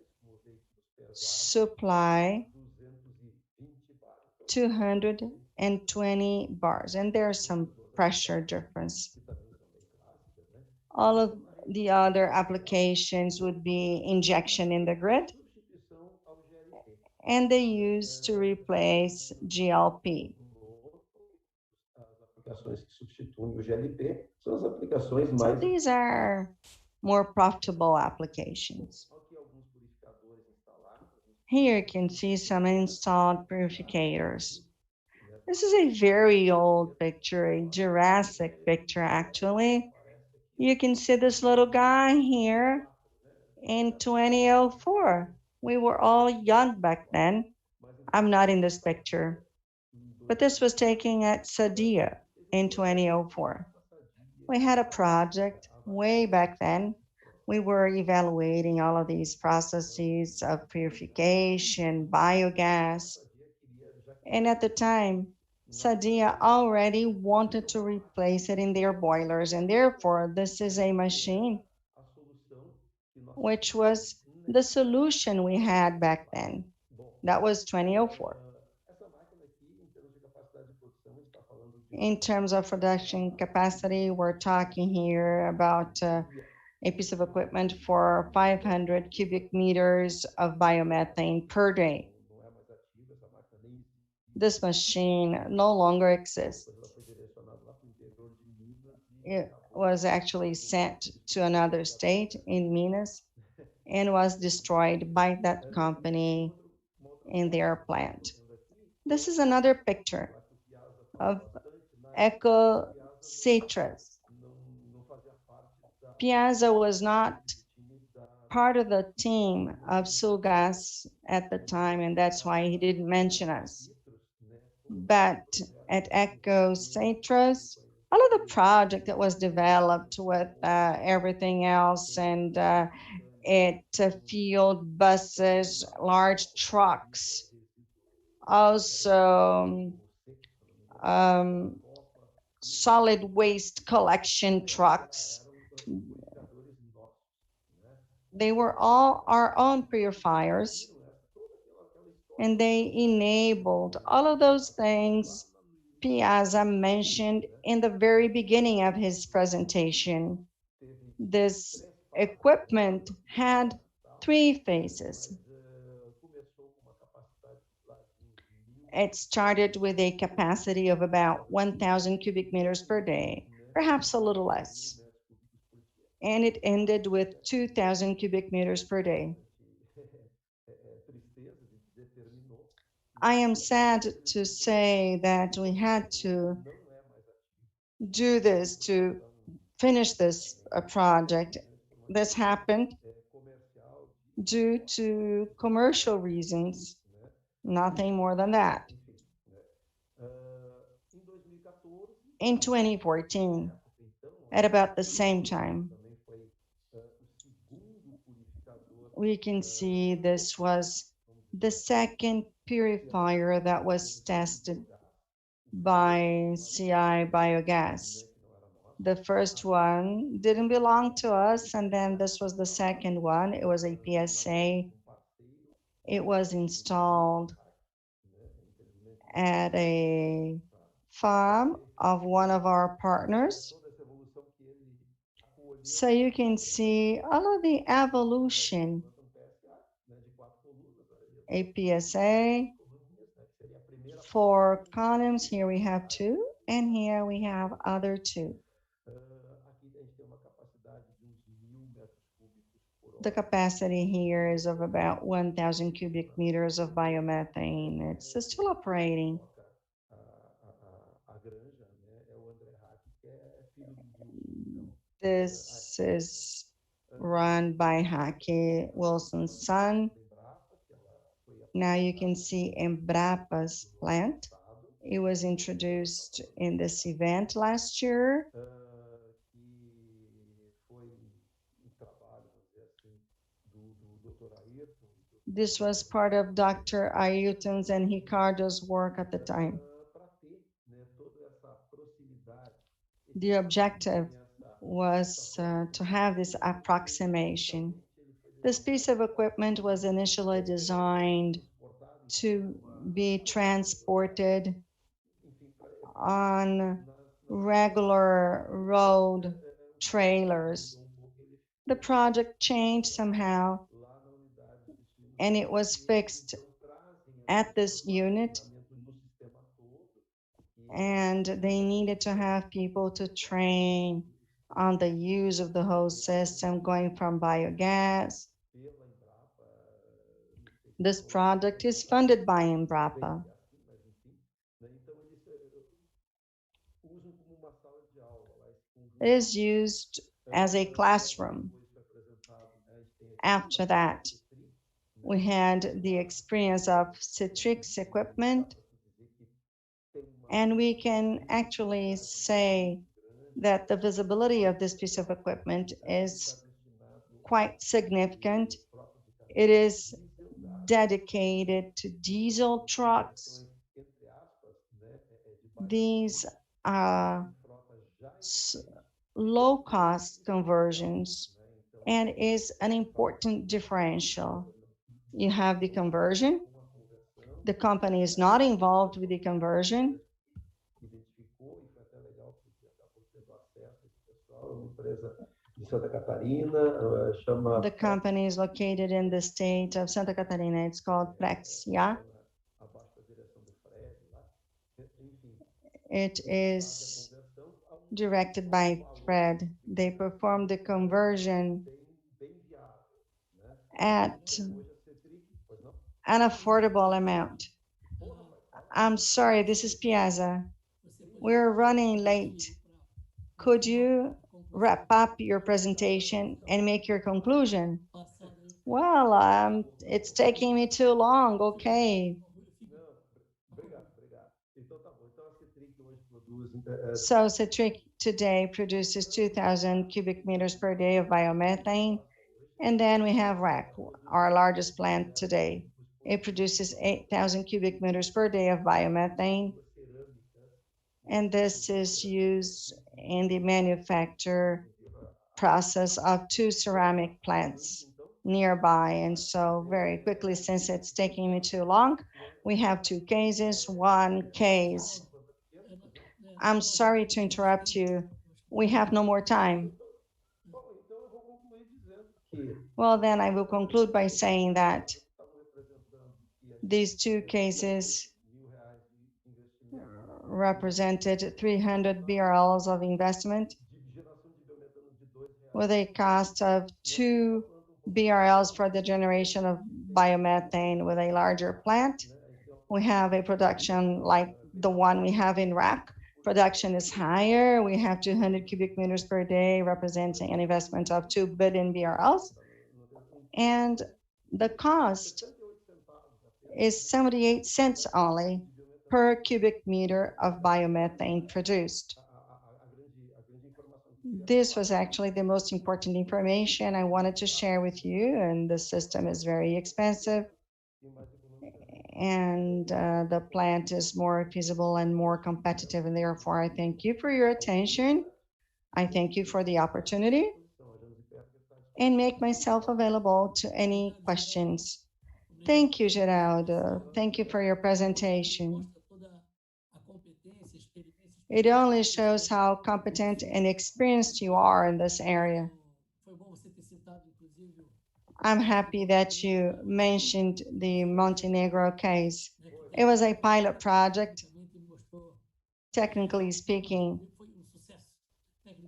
supply 220 bars, and there's some pressure difference. All of the other applications would be injection in the grid, and they use to replace GLP. So these are more profitable applications. Here you can see some installed purificators. This is a very old picture, a Jurassic picture actually. You can see this little guy here in 2004. We were all young back then. I'm not in this picture, but this was taken at Sadia in 2004. We had a project way back then. We were evaluating all of these processes of purification, biogas. And at the time, Sadia already wanted to replace it in their boilers. And therefore, this is a machine which was the solution we had back then. That was 2004. In terms of production capacity, we're talking here about a piece of equipment for 500 cubic meters of biomethane per day. This machine no longer exists. It was actually sent to another state in Minas and was destroyed by that company in their plant. This is another picture of Eco Citrus. Piazza was not part of the team of Sulgas at the time, and that's why he didn't mention us. But at Eco Citrus, all of the project that was developed with everything else, and it field buses, large trucks, also solid waste collection trucks. They were all our own purifiers, and they enabled all of those things Piazza mentioned in the very beginning of his presentation. This equipment had three phases. It started with a capacity of about 1,000 cubic meters per day, perhaps a little less. And it ended with 2,000 cubic meters per day. I am sad to say that we had to do this, to finish this project. This happened due to commercial reasons, nothing more than that. In 2014, at about the same time, we can see this was the second purifier that was tested by CI Biogas. The first one didn't belong to us, and then this was the second one. It was a PSA. It was installed at a farm of one of our partners. So you can see all of the evolution. A PSA, 4 columns, here we have 2, and here we have other 2. The capacity here is of about 1,000 cubic meters of biomethane. It's still operating. This is run by Haki Wilson's son. Now you can see Embrapa's plant. It was introduced in this event last year. This was part of Dr. Ailton's and Ricardo's work at the time. The objective was to have this approximation. This piece of equipment was initially designed to be transported on regular road trailers. The project changed somehow, and it was fixed at this unit, and they needed to have people to train on the use of the whole system, going from biogas. This project is funded by Embrapa. It is used as a classroom. After that, we had the experience of Citrix equipment, and we can actually say that the visibility of this piece of equipment is quite significant. It is dedicated to diesel trucks. These are low-cost conversions and is an important differential. You have the conversion. The company is not involved with the conversion. The company is located in the state of Santa Catarina. It's called Prex, yeah? It is directed by Fred. They perform the conversion at an affordable amount. I'm sorry, this is Piazza. We're running late. Could you wrap up your presentation and make your conclusion? Well, it's taking me too long. Okay. So Cetric today produces 2,000 cubic meters per day of biomethane. And then we have RAC, our largest plant today. It produces 8,000 cubic meters per day of biomethane. And this is used in the manufacture process of 2 ceramic plants nearby. And so very quickly, since it's taking me too long, we have 2 cases. One case, I'm sorry to interrupt you. We have no more time. Well, then I will conclude by saying that these 2 cases represented 300 BRLs of investment with a cost of 2 BRLs for the generation of biomethane with a larger plant. We have a production like the one we have in RAC. Production is higher. We have 200 cubic meters per day, representing an investment of 2 billion BRLs. And the cost is 78 cents only per cubic meter of biomethane produced. This was actually the most important information I wanted to share with you, and the system is very expensive, and the plant is more feasible and more competitive, and therefore I thank you for your attention. I thank you for the opportunity and make myself available to any questions. Thank you, Geraldo. Thank you for your presentation. It only shows how competent and experienced you are in this area. I'm happy that you mentioned the Montenegro case. It was a pilot project. Technically speaking,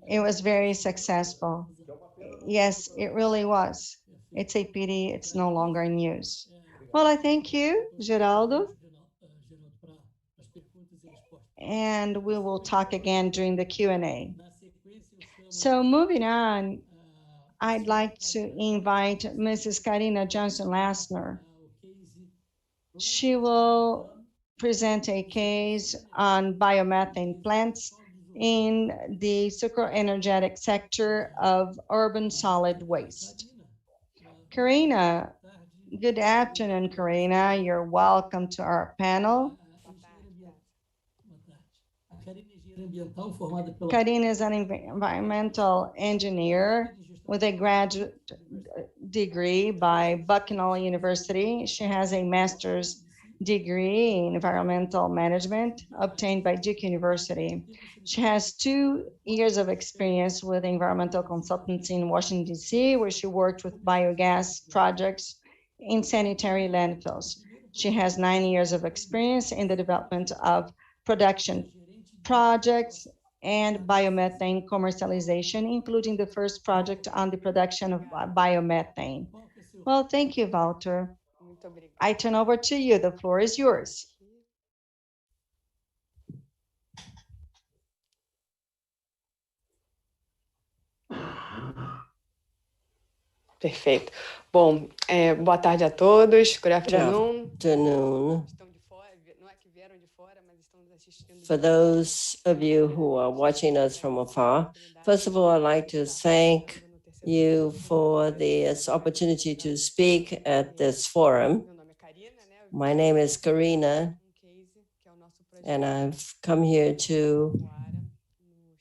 it was very successful. Yes, it really was. It's a pity it's no longer in use. Well, I thank you, Geraldo. And we will talk again during the Q&A. So moving on, I'd like to invite Mrs. Karina Johnson-Lassner. She will present a case on biomethane plants in the sucroenergetic sector of urban solid waste. Karina, good afternoon, Karina. You're welcome to our panel. Karina is an environmental engineer with a graduate degree by Bucknell University. She has a master's degree in environmental management obtained by Duke University. She has 2 years of experience with environmental consultancy in Washington, D.C., where she worked with biogas projects in sanitary landfills. She has 9 years of experience in the development of production projects and biomethane commercialization, including the first project on the production of biomethane. Well, thank you, Walter. I turn over to you. The floor is yours. Perfeito. Bom, boa tarde a todos. Good afternoon. Good afternoon. For those of you who are watching us from afar, first of all, I'd like to thank you for this opportunity to speak at this forum. My name is Karina, and I've come here to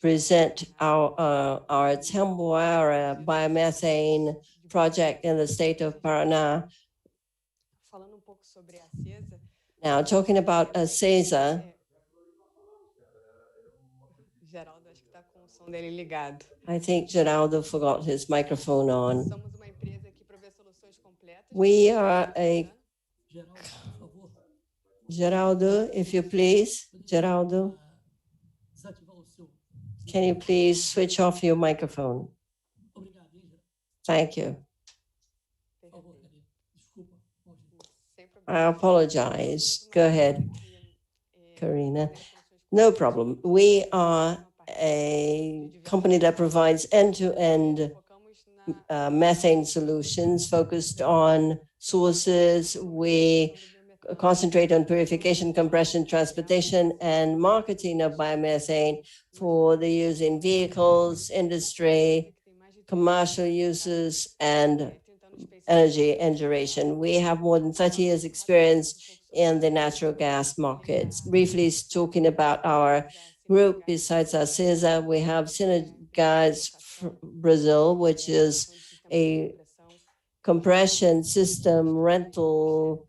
present our Tamboara biomethane project in the state of Paraná. Now, talking about CESA, I think Geraldo forgot his microphone on. We are a... Geraldo, if you please, Geraldo, can you please switch off your microphone? Thank you. I apologize. Go ahead, Karina. No problem. We are a company that provides end-to-end methane solutions focused on sources. We concentrate on purification, compression, transportation, and marketing of biomethane for the use in vehicles, industry, commercial uses, and energy and generation. We have more than 30 years experience in the natural gas markets. Briefly talking about our group, besides our CESA, we have Synergás Brazil, which is a compression system rental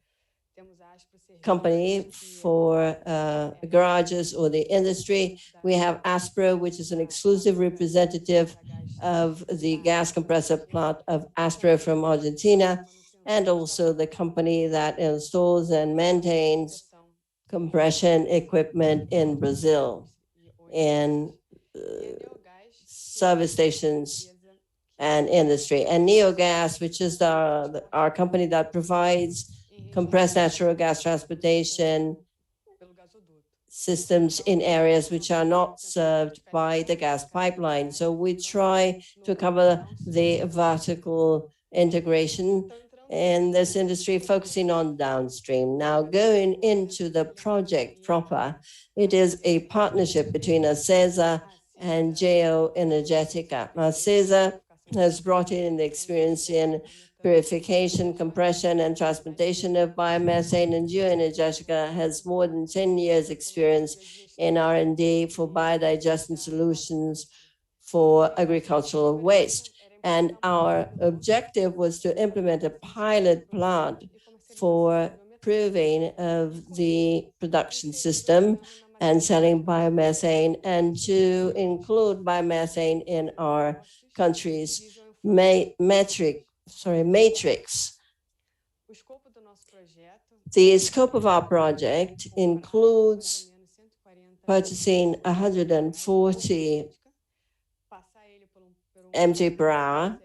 company for garages or the industry. We have Aspro, which is an exclusive representative of the gas compressor plant of Aspro from Argentina, and also the company that installs and maintains compression equipment in Brazil and service stations and industry. And Neogas, which is our company that provides compressed natural gas transportation systems in areas which are not served by the gas pipeline. So we try to cover the vertical integration in this industry, focusing on downstream. Now, going into the project proper, it is a partnership between ACESA and Geoenergetica. ACESA has brought in the experience in purification, compression, and transportation of biomethane, and Geoenergetica has more than 10 years experience in R&D for biodigestion solutions for agricultural waste. And our objective was to implement a pilot plant for proving of the production system and selling biomethane, and to include biomethane in our country's matrix. The scope of our project includes purchasing 140 mg per hour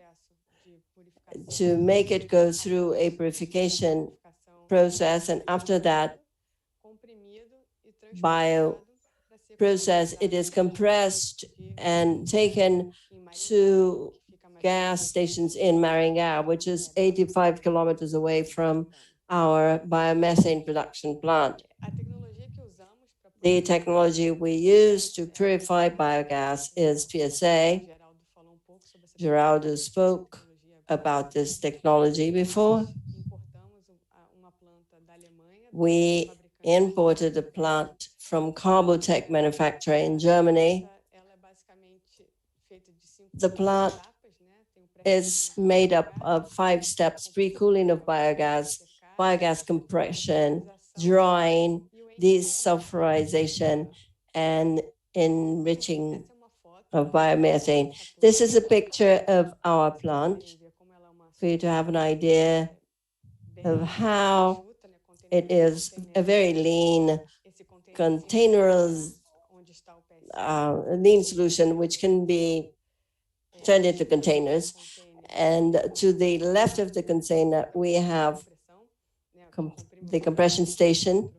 to make it go through a purification process, and after that process, it is compressed and taken to gas stations in Maringá, which is 85 kilometers away from our biomethane production plant. The technology we use to purify biogas is PSA. Geraldo spoke about this technology before. We imported a plant from Carbotech manufacturer in Germany. The plant is made up of 5 steps: pre-cooling of biogas, biogas compression, drying, desulfurization, and enriching of biomethane. This is a picture of our plant for you to have an idea of how it is a very lean lean solution which can be turned into containers. And to the left of the container, we have the compression station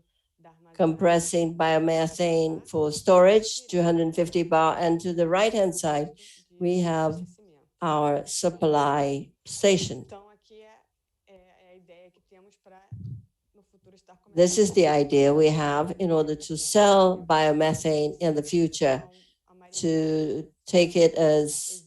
compressing biomethane for storage, 250 bar. And to the right-hand side, we have our supply station. This is the idea we have in order to sell biomethane in the future, to take it as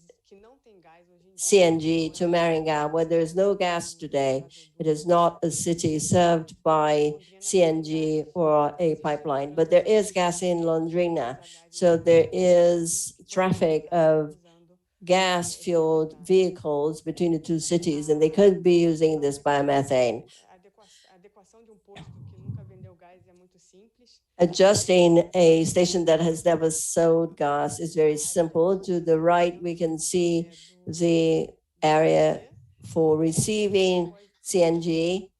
CNG to Maringá, where there is no gas today. It is not a city served by CNG or a pipeline, but there is gas in Londrina. So there is traffic of gas-fueled vehicles between the two cities, and they could be using this biomethane. Adjusting a station that has never sold gas is very simple. To the right, we can see the area for receiving CNG.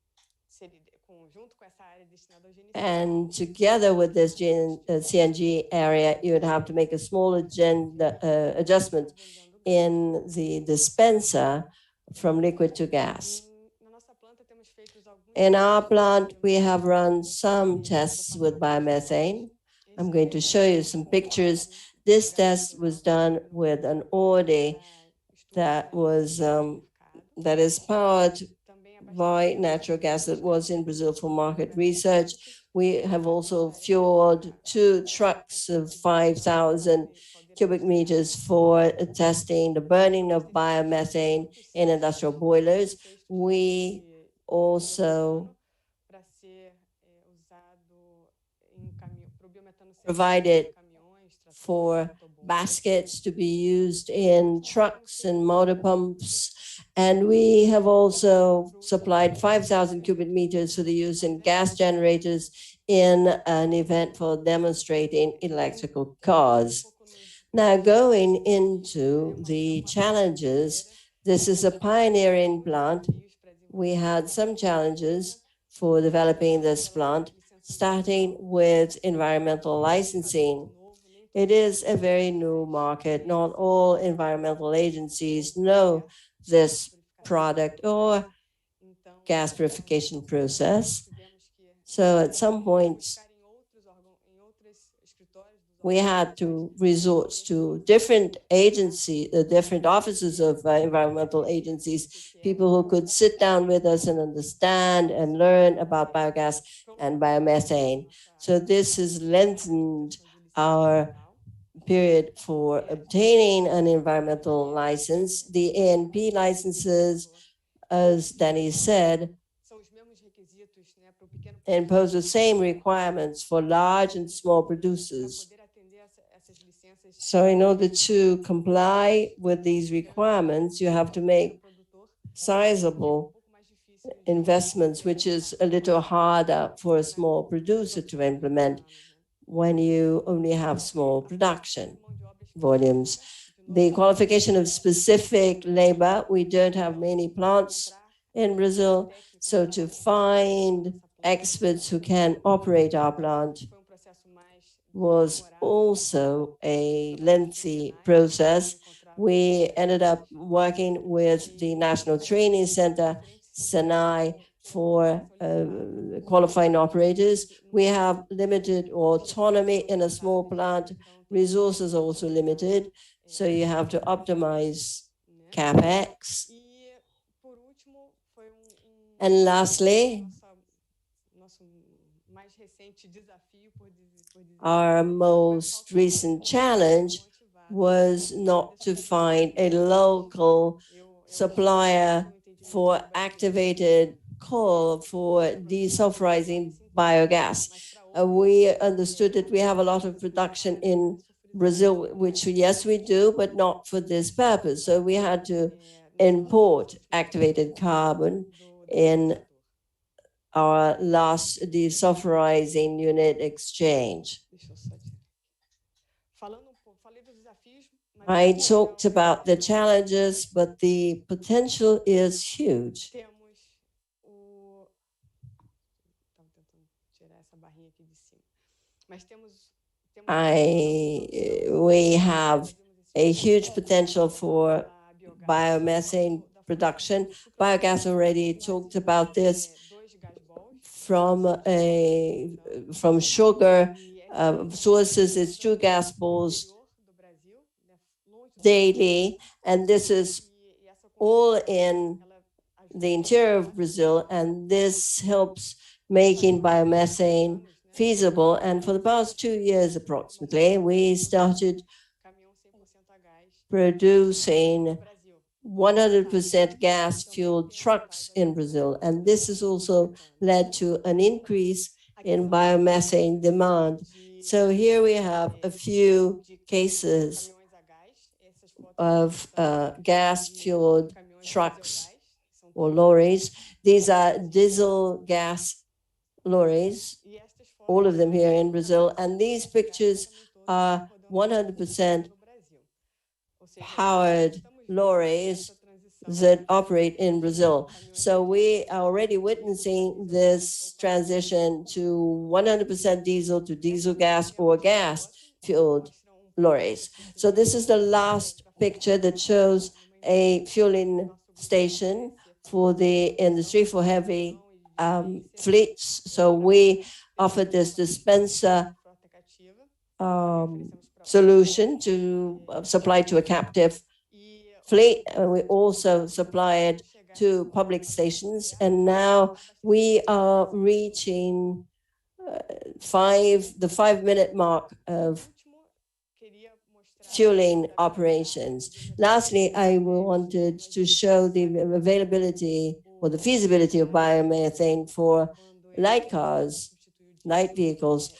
And together with this CNG area, you would have to make a small adjustment in the dispenser from liquid to gas. In our plant, we have run some tests with biomethane. I'm going to show you some pictures. This test was done with an Audi that is powered by natural gas that was in Brazil for market research. We have also fueled 2 trucks of 5,000 cubic meters for testing the burning of biomethane in industrial boilers. We also provided for baskets to be used in trucks and motor pumps. And we have also supplied 5,000 cubic meters for the use in gas generators in an event for demonstrating electrical cars. Now, going into the challenges, this is a pioneering plant. We had some challenges for developing this plant, starting with environmental licensing. It is a very new market. Not all environmental agencies know this product or gas purification process. So at some points, we had to resort to different agencies, different offices of environmental agencies, people who could sit down with us and understand and learn about biogas and biomethane. So this has lengthened our period for obtaining an environmental license. The ANP licenses, as Danny said, impose the same requirements for large and small producers. So in order to comply with these requirements, you have to make sizable investments, which is a little harder for a small producer to implement when you only have small production volumes. The qualification of specific labor, we don't have many plants in Brazil, so to find experts who can operate our plant was also a lengthy process. We ended up working with the National Training Center, SENAI, for qualifying operators. We have limited autonomy in a small plant. Resources are also limited, so you have to optimize CapEx. And lastly, our most recent challenge was not to find a local supplier for activated coal for desulfurizing biogas. We understood that we have a lot of production in Brazil, which yes, we do, but not for this purpose. So we had to import activated carbon in our last desulfurizing unit exchange. I talked about the challenges, but the potential is huge. We have a huge potential for biomethane production. Biogas already talked about this from sugar sources. It's 2 gas balls daily, and this is all in the interior of Brazil, and this helps making biomethane feasible. And for the past 2 years, approximately, we started producing 100% gas-fueled trucks in Brazil. And this has also led to an increase in biomethane demand. So here we have a few cases of gas-fueled trucks or lorries. These are diesel gas lorries, all of them here in Brazil. And these pictures are 100% powered lorries that operate in Brazil. So we are already witnessing this transition to 100% diesel to diesel gas or gas fueled lorries. So this is the last picture that shows a fueling station for the industry for heavy fleets. So we offered this dispenser solution to supply to a captive fleet. We also supply it to public stations. And now we are reaching the 5-minute mark of fueling operations. Lastly, I wanted to show the availability or the feasibility of biomethane for light cars, light vehicles.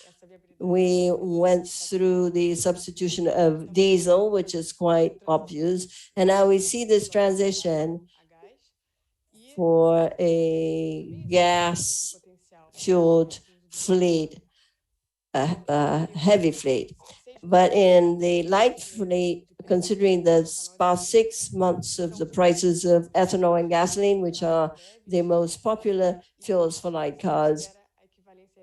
We went through the substitution of diesel, which is quite obvious. And now we see this transition for a gas-fueled fleet, a heavy fleet. But in the light fleet, considering the past 6 months of the prices of ethanol and gasoline, which are the most popular fuels for light cars,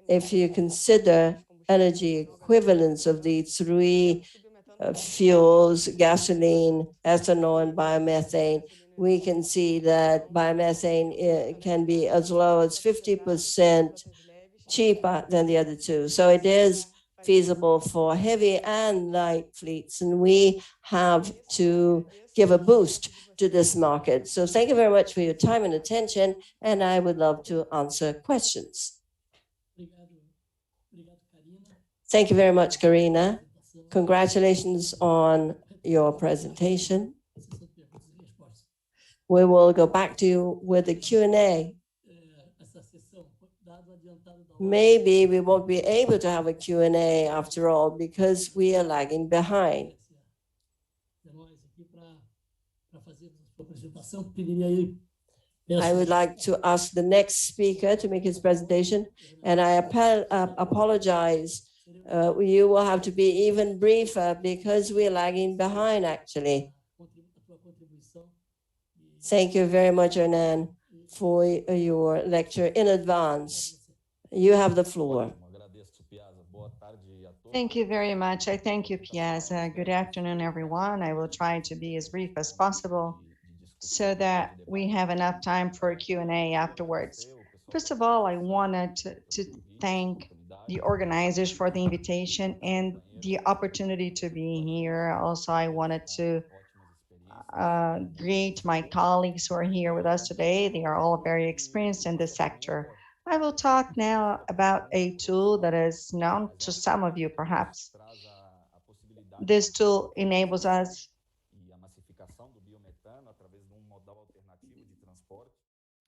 if you consider energy equivalence of the three fuels, gasoline, ethanol, and biomethane, we can see that biomethane can be as low as 50% cheaper than the other two. So it is feasible for heavy and light fleets, and we have to give a boost to this market. So thank you very much for your time and attention, and I would love to answer questions. Thank you very much, Karina. Congratulations on your presentation. We will go back to you with the Q&A. Maybe we won't be able to have a Q&A after all because we are lagging behind. I would like to ask the next speaker to make his presentation, and I apologize. You will have to be even briefer because we're lagging behind, actually. Thank you very much, Hernan, for your lecture in advance. You have the floor. Thank you very much. I thank you, Piazza. Good afternoon, everyone. I will try to be as brief as possible so that we have enough time for a Q&A afterwards. First of all, I wanted to thank the organizers for the invitation and the opportunity to be here. Also, I wanted to greet my colleagues who are here with us today. They are all very experienced in this sector. I will talk now about a tool that is known to some of you, perhaps. This tool enables us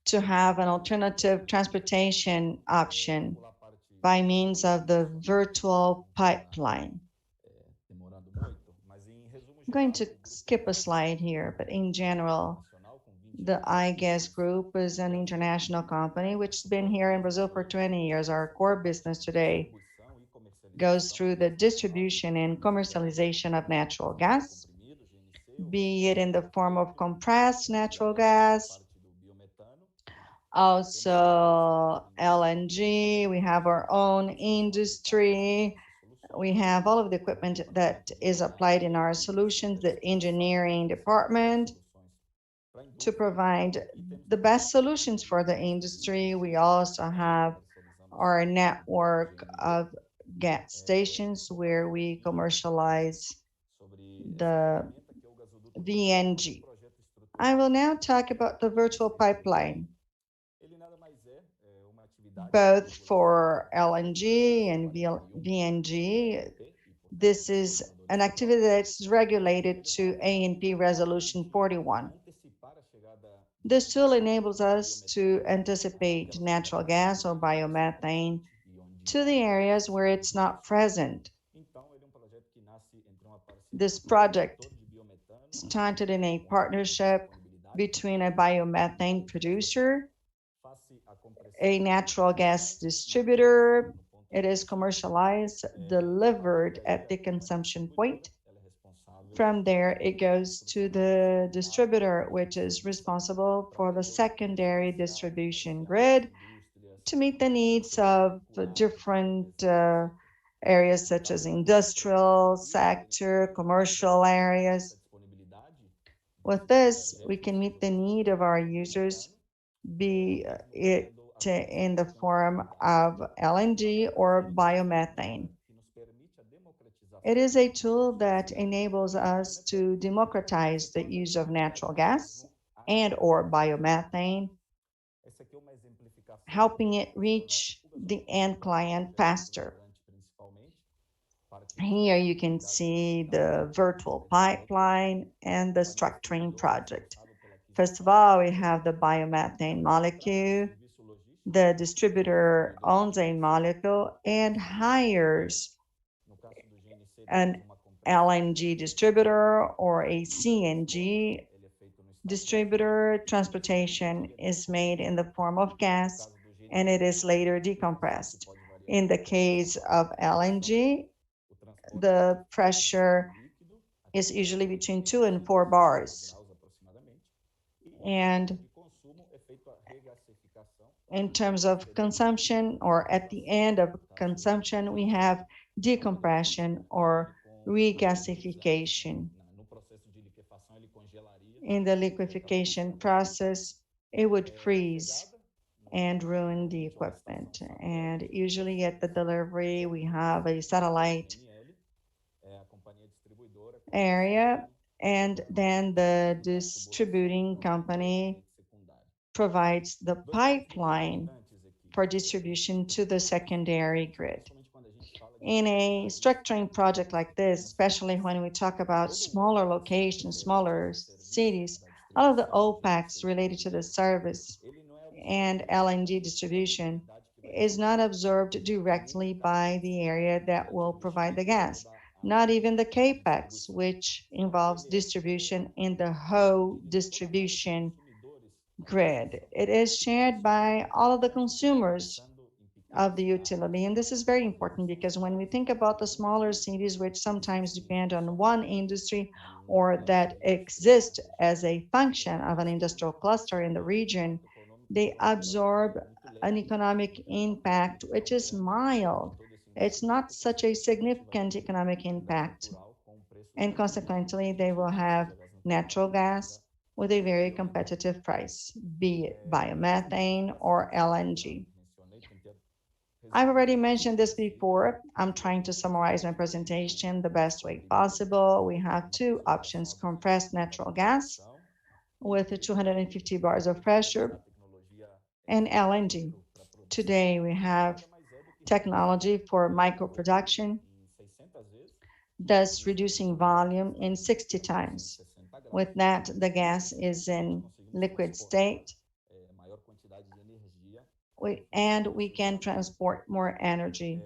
to have an alternative transportation option by means of the virtual pipeline. I'm going to skip a slide here, but in general, the iGas Group is an international company which has been here in Brazil for 20 years. Our core business today goes through the distribution and commercialization of natural gas, be it in the form of compressed natural gas, also LNG. We have our own industry. We have all of the equipment that is applied in our solutions, the engineering department, to provide the best solutions for the industry. We also have our network of gas stations where we commercialize the VNG. I will now talk about the virtual pipeline. both for LNG and VNG. This is an activity that's regulated to ANP Resolution 41. This tool enables us to anticipate natural gas or biomethane to the areas where it's not present. This project started in a partnership between a biomethane producer, a natural gas distributor. It is commercialized, delivered at the consumption point. From there, it goes to the distributor, which is responsible for the secondary distribution grid to meet the needs of different areas such as industrial sector, commercial areas. With this, we can meet the need of our users, be it in the form of LNG or biomethane. It is a tool that enables us to democratize the use of natural gas and or biomethane, helping it reach the end client faster. Here you can see the virtual pipeline and the structuring project. First of all, we have the biomethane molecule. The distributor owns a molecule and hires an LNG distributor or a CNG distributor. Transportation is made in the form of gas and it is later decompressed. In the case of LNG, the pressure is usually between 2 and 4 bars. And in terms of consumption, or at the end of consumption, we have decompression or regasification. In the liquefaction process, it would freeze and ruin the equipment. And usually at the delivery, we have a satellite area, and then the distributing company provides the pipeline for distribution to the secondary grid. In a structuring project like this, especially when we talk about smaller locations, smaller cities, all of the OPEX related to the service and LNG distribution is not absorbed directly by the area that will provide the gas. Not even the CAPEX, which involves distribution in the whole distribution grid. It is shared by all of the consumers of the utility. And this is very important because when we think about the smaller cities, which sometimes depend on one industry or that exist as a function of an industrial cluster in the region, they absorb an economic impact which is mild. It's not such a significant economic impact. And consequently, they will have natural gas with a very competitive price, be it biomethane or LNG. I've already mentioned this before. I'm trying to summarize my presentation the best way possible. We have two options: compressed natural gas with 250 bars of pressure and LNG. Today we have technology for micro production, thus reducing volume in 60 times. With that, the gas is in liquid state, and we can transport more energy.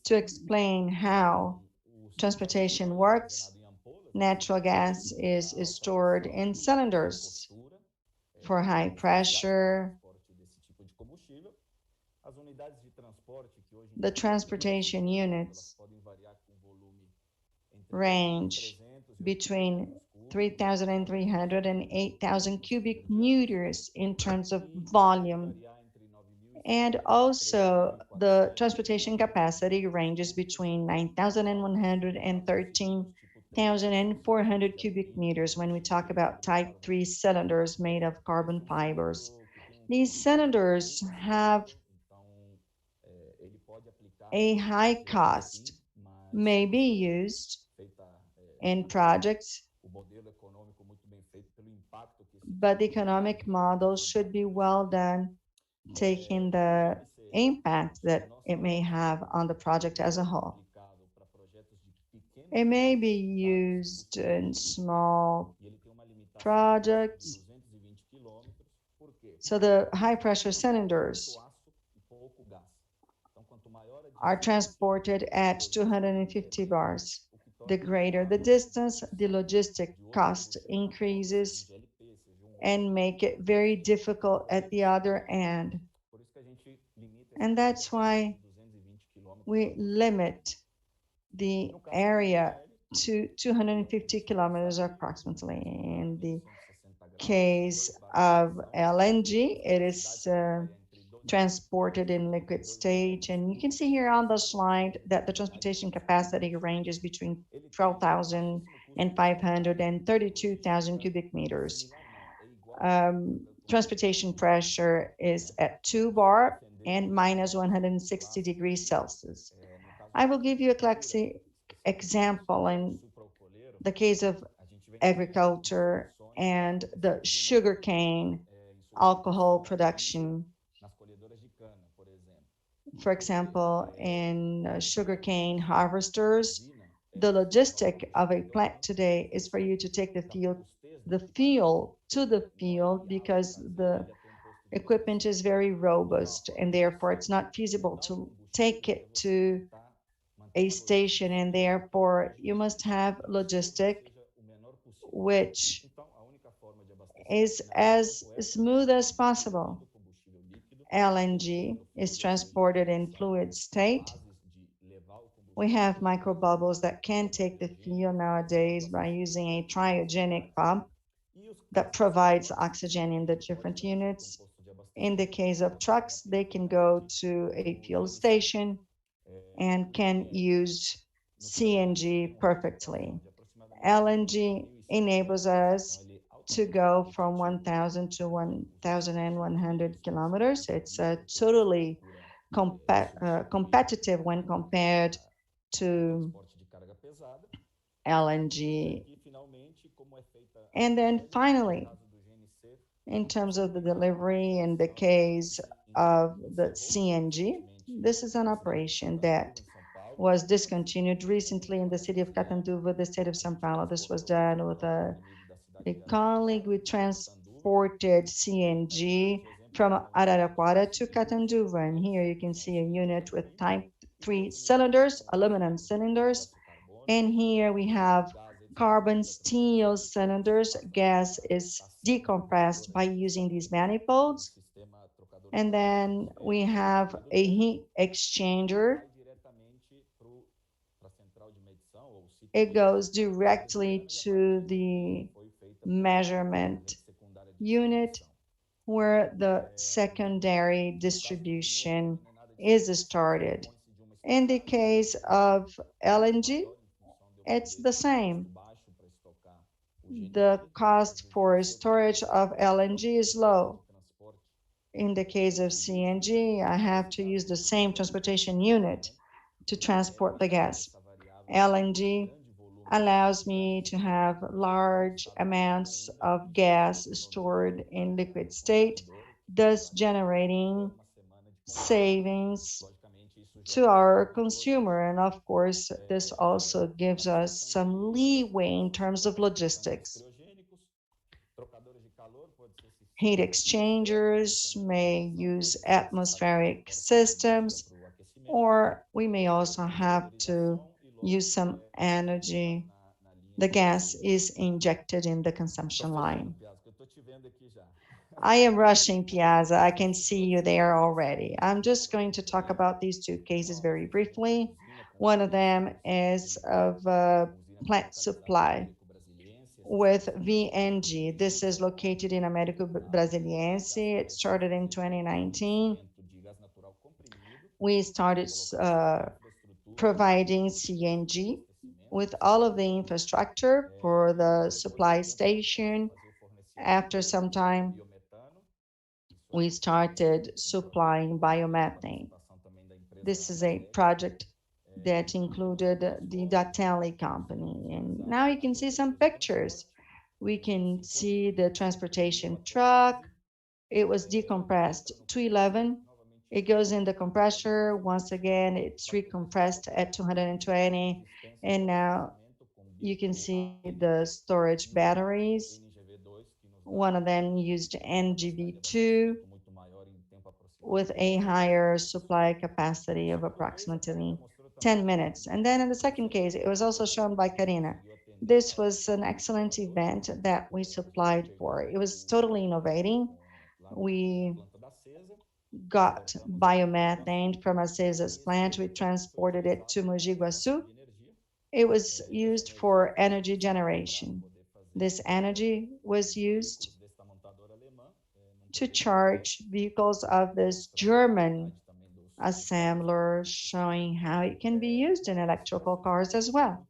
To explain how transportation works, natural gas is stored in cylinders for high pressure. The transportation units range between 3,300 and 8,000 cubic meters in terms of volume. And also the transportation capacity ranges between 9,100 and 13,400 cubic meters when we talk about type 3 cylinders made of carbon fibers. These cylinders have a high cost, may be used in projects but the economic model should be well done, taking the impact that it may have on the project as a whole. It may be used in small projects. So the high pressure cylinders are transported at 250 bars. The greater the distance, the logistic cost increases and make it very difficult at the other end. And that's why we limit the area to 250 kilometers approximately. In the case of LNG, it is transported in liquid state. And you can see here on the slide that the transportation capacity ranges between 12,500 and 32,000 cubic meters. Transportation pressure is at 2 bar and minus 160 degrees Celsius. I will give you a classic example in the case of agriculture and the sugarcane alcohol production. For example, in sugarcane harvesters, the logistic of a plant today is for you to take the fuel to the field because the equipment is very robust and therefore it's not feasible to take it to a station, and therefore you must have logistic which is as smooth as possible. LNG is transported in fluid state. We have microbubbles that can take the fuel nowadays by using a cryogenic pump that provides oxygen in the different units. In the case of trucks, they can go to a fuel station and can use CNG perfectly. LNG enables us to go from 1,000 to 1,100 kilometers. It's totally competitive when compared to LNG. And then finally, in terms of the delivery, in the case of the CNG, this is an operation that was discontinued recently in the city of Catanduva, the state of São Paulo. This was done with a colleague. We transported CNG from Araraquara to Catanduva. And here you can see a unit with type 3 cylinders, aluminum cylinders. And here we have carbon steel cylinders. Gas is decompressed by using these manifolds. And then we have a heat exchanger. It goes directly to the measurement unit where the secondary distribution is started. In the case of LNG, it's the same. The cost for storage of LNG is low. In the case of CNG, I have to use the same transportation unit to transport the gas. LNG allows me to have large amounts of gas stored in liquid state, thus generating savings to our consumer. And of course, this also gives us some leeway in terms of logistics. Heat exchangers may use atmospheric systems, or we may also have to use some energy. The gas is injected in the consumption line. I am rushing, Piazza. I can see you there already. I'm just going to talk about these two cases very briefly. One of them is of plant supply with VNG. This is located in Américo Brasiliense. It started in 2019. We started providing CNG with all of the infrastructure for the supply station. After some time, we started supplying biomethane. This is a project that included the Datelli company. And now you can see some pictures We can see the transportation truck. It was decompressed. 211, it goes in the compressor. Once again, it's recompressed at 220. And now you can see the storage batteries. One of them used NGV2 with a higher supply capacity of approximately 10 minutes. And then in the second case, it was also shown by Karina. This was an excellent event that we supplied for. It was totally innovating. We got biomethane from Acesa's plant. We transported it to Mogi Guaçu. It was used for energy generation. This energy was used to charge vehicles of this German assembler, showing how it can be used in electrical cars as well.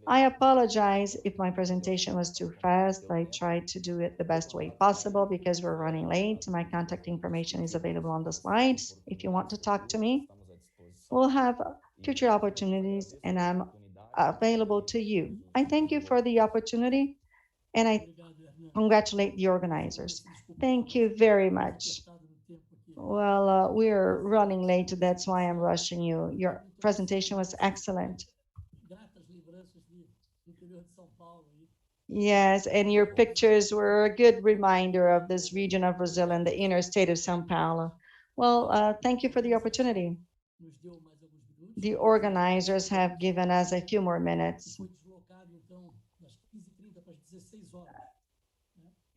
I apologize if my presentation was too fast. I tried to do it the best way possible because we're running late. My contact information is available on the slides. If you want to talk to me, we'll have future opportunities and I'm available to you. I thank you for the opportunity and I congratulate the organizers. Thank you very much. Well, we're running late. That's why I'm rushing you. Your presentation was excellent. Yes, and your pictures were a good reminder of this region of Brazil and the inner state of São Paulo. Well, thank you for the opportunity. The organizers have given us a few more minutes.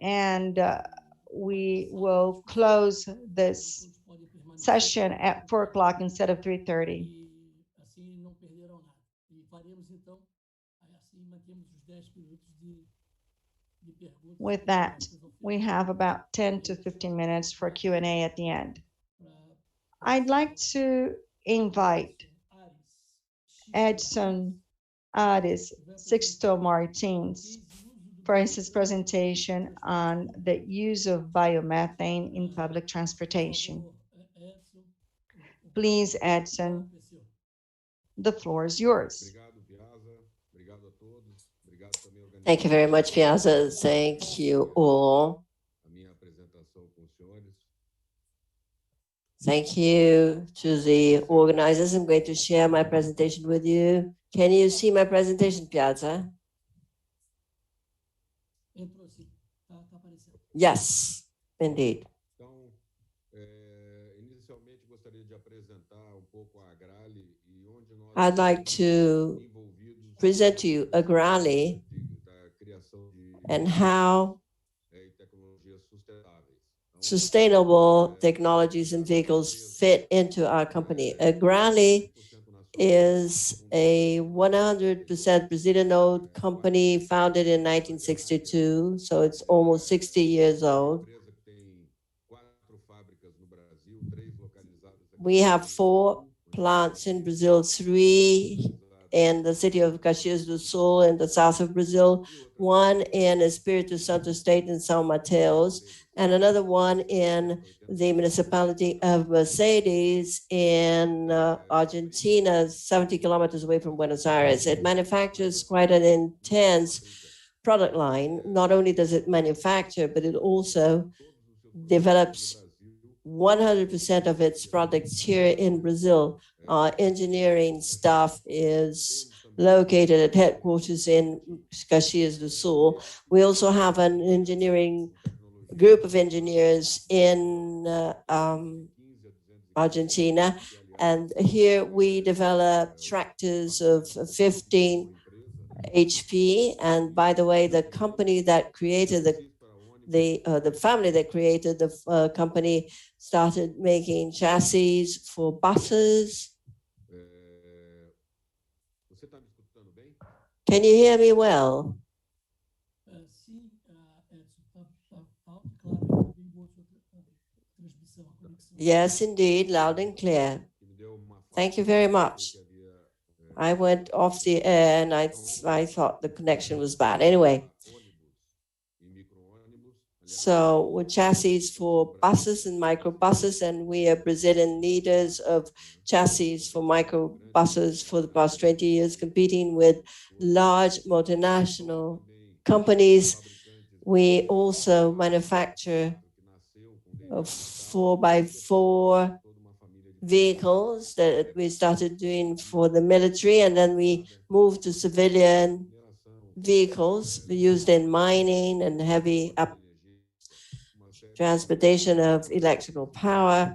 And we will close this session at 4 o'clock instead of 3:30. With that, we have about 10 to 15 minutes for Q&A at the end. I'd like to invite Edson Ares Sixto Martins for his presentation on the use of biomethane in public transportation. Please, Edson, the floor is yours. Thank you very much, Piazza. Thank you all. Thank you to the organizers. I'm going to share my presentation with you. Can you see my presentation, Piazza? Yes, indeed. I'd like to present to you Agrale and how sustainable technologies and vehicles fit into our company. Agrale is a 100% Brazilian-owned company founded in 1962, so it's almost 60 years old. We have 4 plants in Brazil, 3 in the city of Caxias do Sul in the south of Brazil, 1 in Espírito Santo state in São Mateus, and another one in the municipality of Mercedes in Argentina, 70 kilometers away from Buenos Aires. It manufactures quite an intense product line. Not only does it manufacture, but it also develops 100% of its products here in Brazil. Our engineering staff is located at headquarters in Caxias do Sul. We also have an engineering group of engineers in Argentina. And here we develop tractors of 15 HP. And by the way, the company that created the family that created the company started making chassis for buses. Can you hear me well? Yes, indeed, loud and clear. Thank you very much. I went off the air and I thought the connection was bad. Anyway, so with chassis for buses and microbuses, and we are Brazilian leaders of chassis for microbuses for the past 20 years, competing with large multinational companies. We also manufacture 4x4 vehicles that we started doing for the military, and then we moved to civilian vehicles used in mining and heavy transportation of electrical power,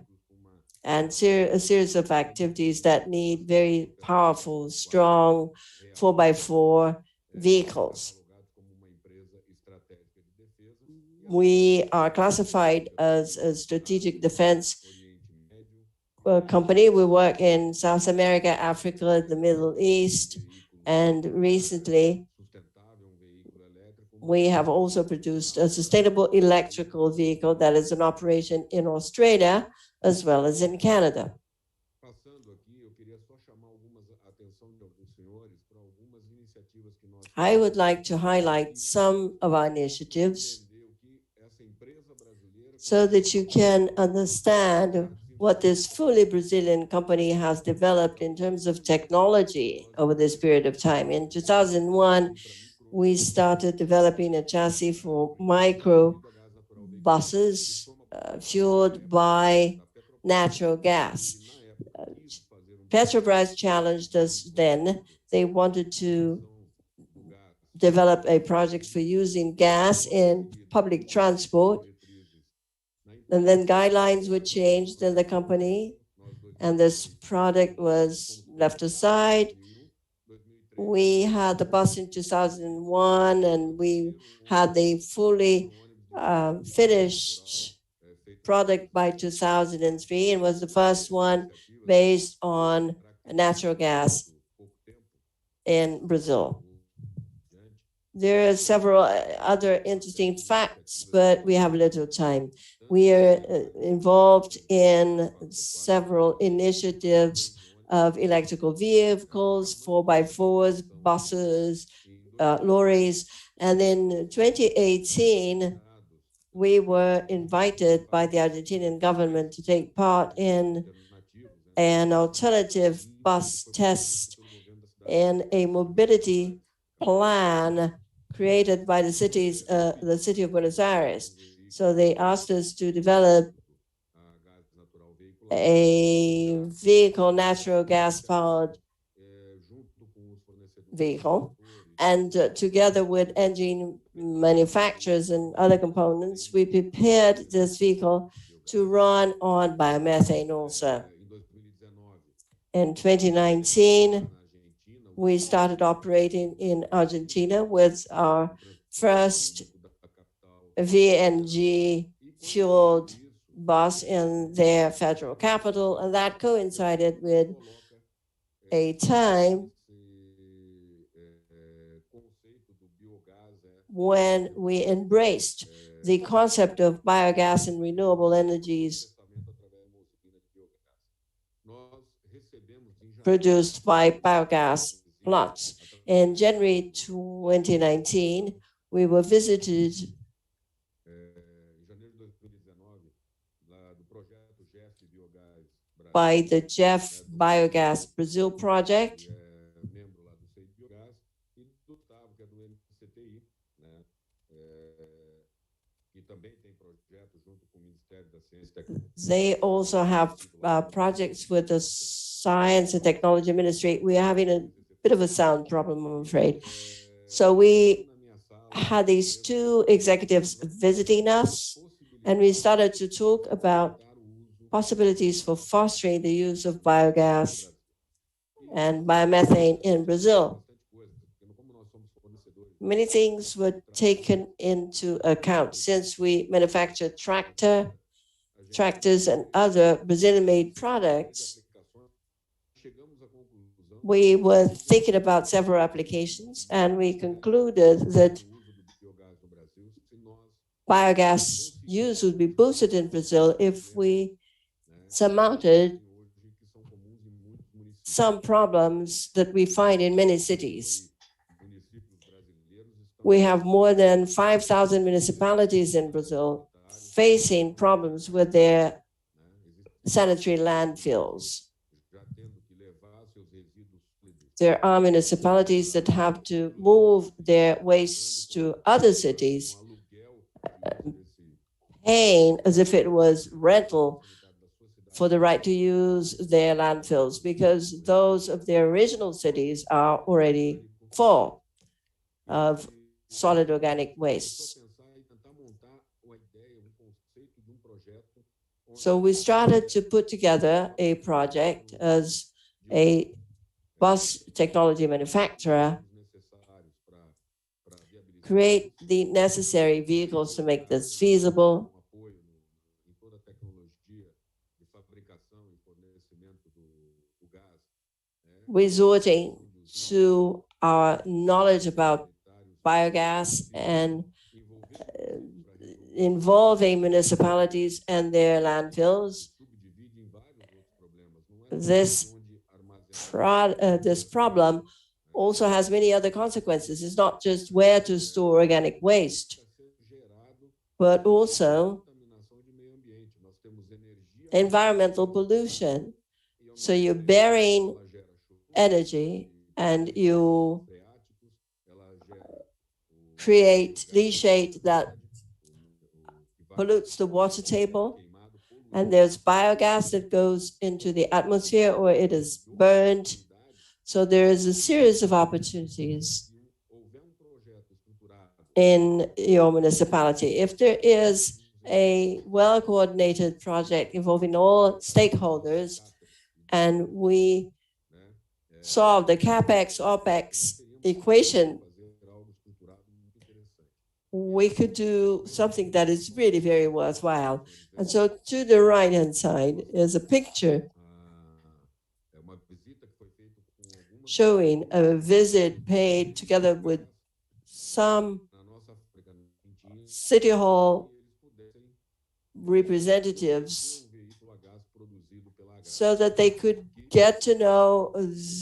and a series of activities that need very powerful, strong 4x4 vehicles. We are classified as a strategic defense company. We work in South America, Africa, the Middle East, and recently we have also produced a sustainable electrical vehicle that is in operation in Australia as well as in Canada. I would like to highlight some of our initiatives so that you can understand what this fully Brazilian company has developed in terms of technology over this period of time. In 2001, we started developing a chassis for micro buses fueled by natural gas. Petrobras challenged us then. They wanted to develop a project for using gas in public transport. And then guidelines were changed in the company, and this product was left aside. We had the bus in 2001, and we had the fully finished product by 2003, and was the first one based on natural gas in Brazil. There are several other interesting facts, but we have little time. We are involved in several initiatives of electrical vehicles, 4x4s, buses, lorries. And in 2018, we were invited by the Argentinian government to take part in an alternative bus test and a mobility plan created by the city of Buenos Aires. So they asked us to develop a vehicle, natural gas powered vehicle. And together with engine manufacturers and other components, we prepared this vehicle to run on biomethane also. In 2019, we started operating in Argentina with our first VNG fueled bus in their federal capital, and that coincided with a time when we embraced the concept of biogas and renewable energies produced by biogas plants. In January 2019, we were visited by the Jeff Biogas Brazil project. They also have projects with the Science and Technology Ministry. We are having a bit of a sound problem, I'm afraid. So we had these two executives visiting us, and we started to talk about possibilities for fostering the use of biogas and biomethane in Brazil. Many things were taken into account since we manufacture tractors and other Brazilian-made products. We were thinking about several applications, and we concluded that biogas use would be boosted in Brazil if we surmounted some problems that we find in many cities. We have more than 5,000 municipalities in Brazil facing problems with their sanitary landfills. there are municipalities that have to move their waste to other cities, paying as if it was rental for the right to use their landfills, because those of their original cities are already full of solid organic wastes. So we started to put together a project as a bus technology manufacturer, create the necessary vehicles to make this feasible, resorting to our knowledge about biogas and involving municipalities and their landfills. This problem also has many other consequences. It's not just where to store organic waste, but also environmental pollution. So you're burying energy and you create leachate that pollutes the water table, and there's biogas that goes into the atmosphere or it is burned. So there is a series of opportunities in your municipality. If there is a well-coordinated project involving all stakeholders, and we solve the CapEx, OpEx equation, we could do something that is really very worthwhile. And so to the right-hand side is a picture showing a visit paid together with some City Hall representatives so that they could get to know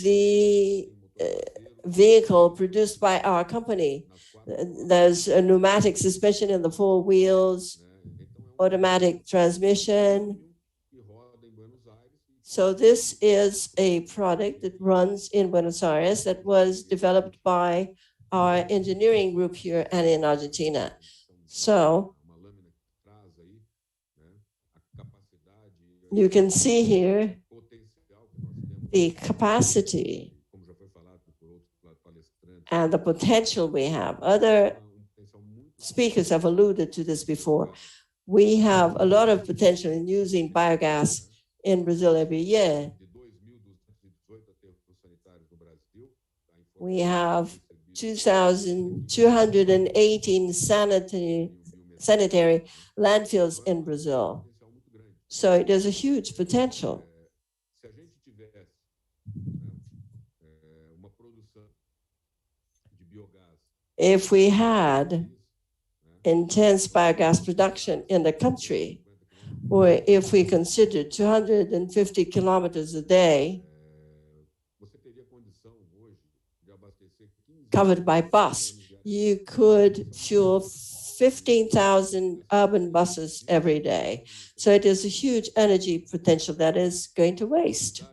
the vehicle produced by our company. There's a pneumatic suspension in the four wheels, automatic transmission. So this is a product that runs in Buenos Aires that was developed by our engineering group here and in Argentina. So you can see here the capacity and the potential we have. Other speakers have alluded to this before. We have a lot of potential in using biogas in Brazil every year. We have 2,218 sanitary landfills in Brazil. So there's a huge potential. If we had intense biogas production in the country, or if we consider 250 kilometers a day covered by bus, you could fuel 15,000 urban buses every day. So it is a huge energy potential that is going to waste.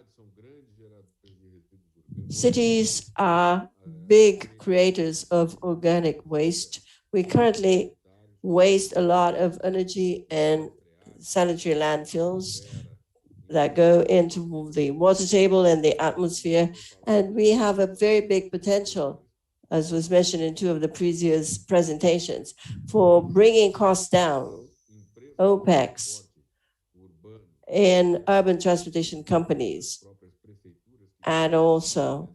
Cities are big creators of organic waste. We currently waste a lot of energy and sanitary landfills that go into the water table and the atmosphere. And we have a very big potential, as was mentioned in two of the previous presentations, for bringing costs down, OpEx, in urban transportation companies, and also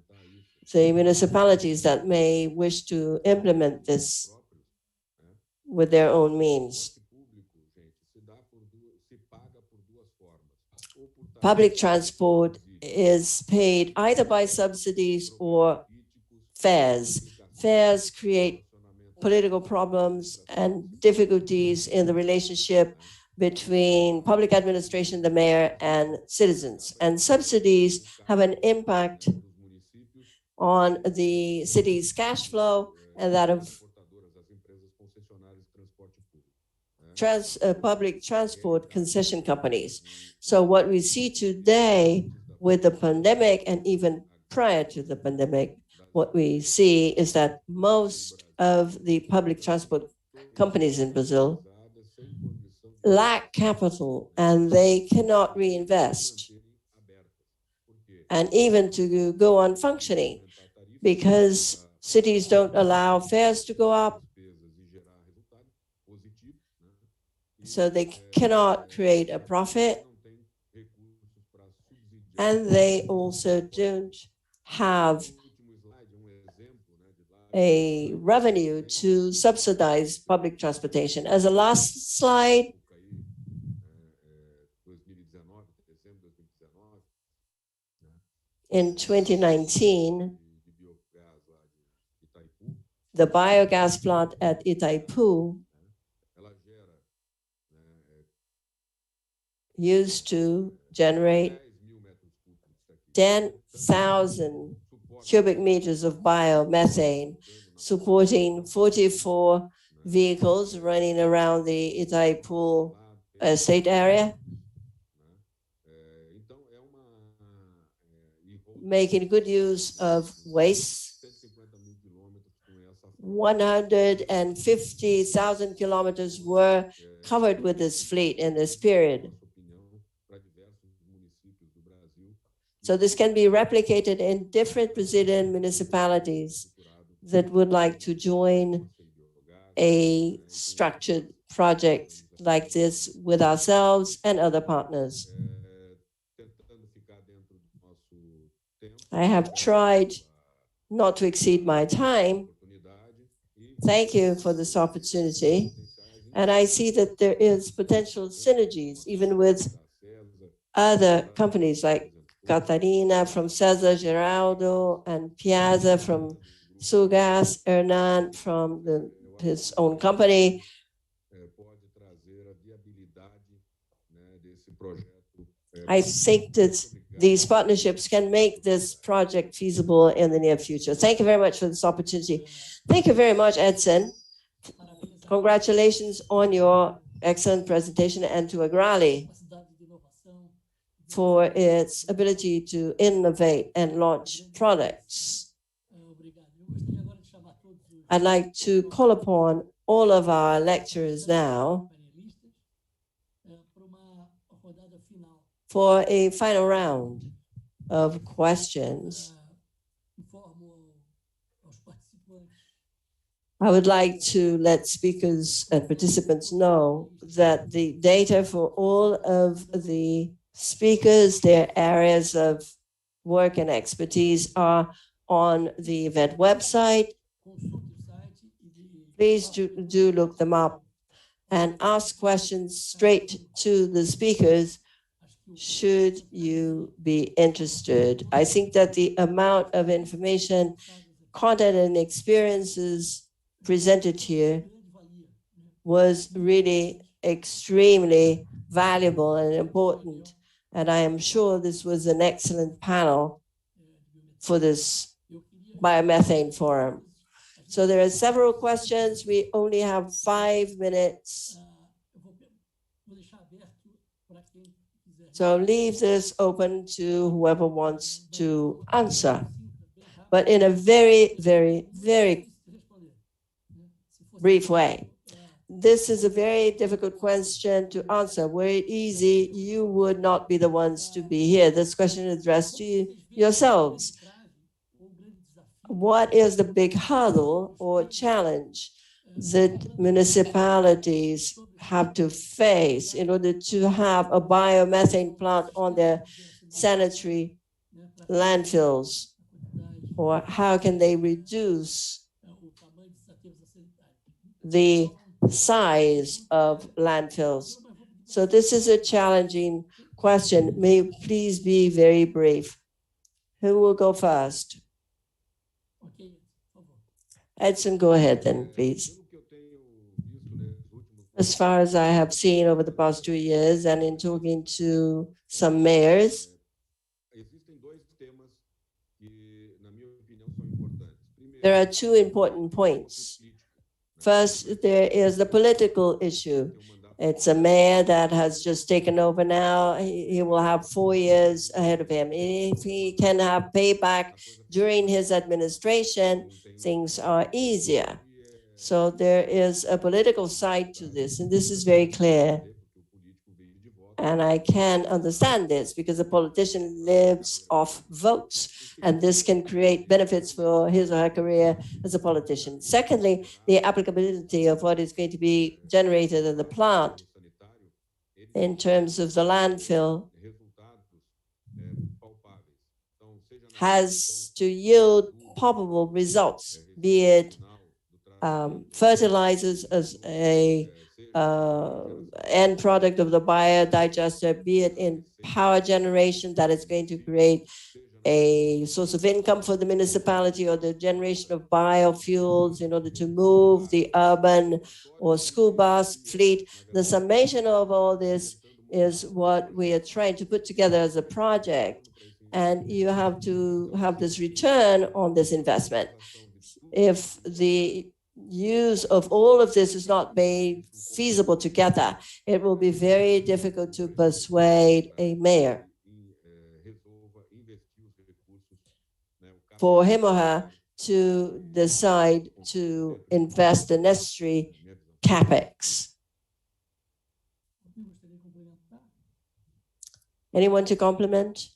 the municipalities that may wish to implement this with their own means. Public transport is paid either by subsidies or fares. Fares create political problems and difficulties in the relationship between public administration, the mayor, and citizens. And subsidies have an impact on the city's cash flow and that of public transport concession companies. So what we see today with the pandemic and even prior to the pandemic, what we see is that most of the public transport companies in Brazil lack capital and they cannot reinvest and even to go on functioning because cities don't allow fares to go up. So they cannot create a profit, and they also don't have a revenue to subsidize public transportation. As a last slide, in 2019, the biogas plant at Itaipu used to generate 10,000 cubic meters of biomethane, supporting 44 vehicles running around the Itaipu estate area, making good use of waste. 150,000 kilometers were covered with this fleet in this period. So this can be replicated in different Brazilian municipalities that would like to join a structured project like this with ourselves and other partners. I have tried not to exceed my time. Thank you for this opportunity. And I see that there is potential synergies, even with other companies like Catarina from Cesar Geraldo and Piazza from Sulgas, Hernan from his own company. I think that these partnerships can make this project feasible in the near future. Thank you very much for this opportunity. Thank you very much, Edson. Congratulations on your excellent presentation, and to Agrale for its ability to innovate and launch products. I'd like to call upon all of our lecturers now for a final round of questions. I would like to let speakers and participants know that the data for all of the speakers, their areas of work and expertise are on the event website. Please do look them up and ask questions straight to the speakers should you be interested. I think that the amount of information, content, and experiences presented here was really extremely valuable and important. And I am sure this was an excellent panel for this biomethane forum. So there are several questions. We only have 5 minutes. So I'll leave this open to whoever wants to answer, but in a very, very, very brief way. This is a very difficult question to answer. Were it easy, you would not be the ones to be here. This question is addressed to you yourselves. What is the big hurdle or challenge that municipalities have to face in order to have a biomethane plant on their sanitary landfills? Or how can they reduce the size of landfills? So this is a challenging question. May you please be very brief. Who will go first? Edson, go ahead then, please. As far as I have seen over the past 2 years and in talking to some mayors, there are 2 important points. First, there is the political issue. It's a mayor that has just taken over now. He will have 4 years ahead of him. If he can have payback during his administration, things are easier. So there is a political side to this, and this is very clear. And I can understand this because a politician lives off votes, and this can create benefits for his or her career as a politician. Secondly, the applicability of what is going to be generated in the plant in terms of the landfill has to yield palpable results, be it fertilizers as a end product of the biodigester, be it in power generation that is going to create a source of income for the municipality, or the generation of biofuels in order to move the urban or school bus fleet. The summation of all this is what we are trying to put together as a project. And you have to have this return on this investment. If the use of all of this is not made feasible together, it will be very difficult to persuade a mayor for him or her to decide to invest the necessary capex. Anyone to complement?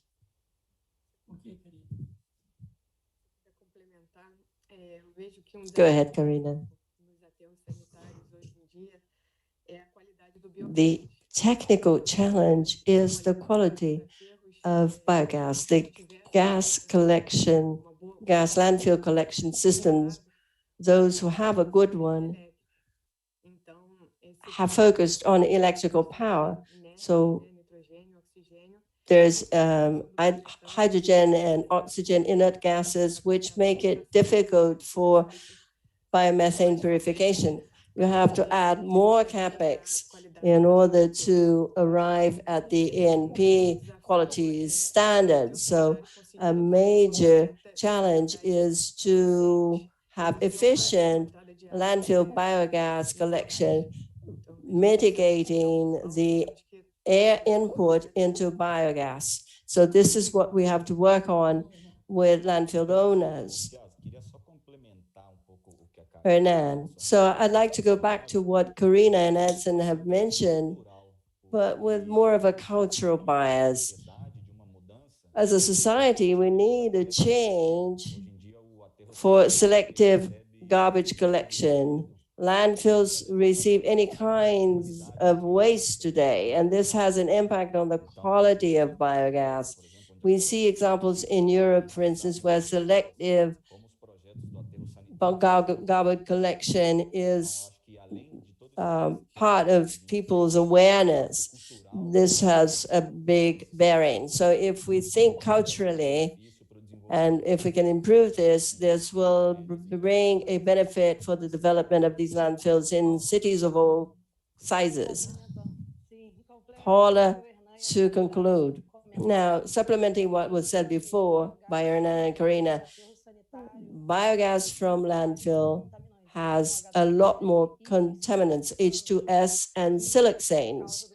Go ahead, Karina. The technical challenge is the quality of biogas, the gas landfill collection systems. Those who have a good one have focused on electrical power. So there's hydrogen and oxygen inert gases, which make it difficult for biomethane purification. You have to add more capex in order to arrive at the ENP quality standards. So a major challenge is to have efficient landfill biogas collection, mitigating the air input into biogas. So this is what we have to work on with landfill owners. Hernan. So I'd like to go back to what Karina and Edson have mentioned, but with more of a cultural bias. As a society, we need a change for selective garbage collection. Landfills receive any kinds of waste today, and this has an impact on the quality of biogas. We see examples in Europe, for instance, where selective garbage collection is part of people's awareness. This has a big bearing. So if we think culturally, and if we can improve this, this will bring a benefit for the development of these landfills in cities of all sizes. Paula, to conclude. Now, supplementing what was said before by Hernan and Karina, biogas from landfill has a lot more contaminants, H2S and siloxanes,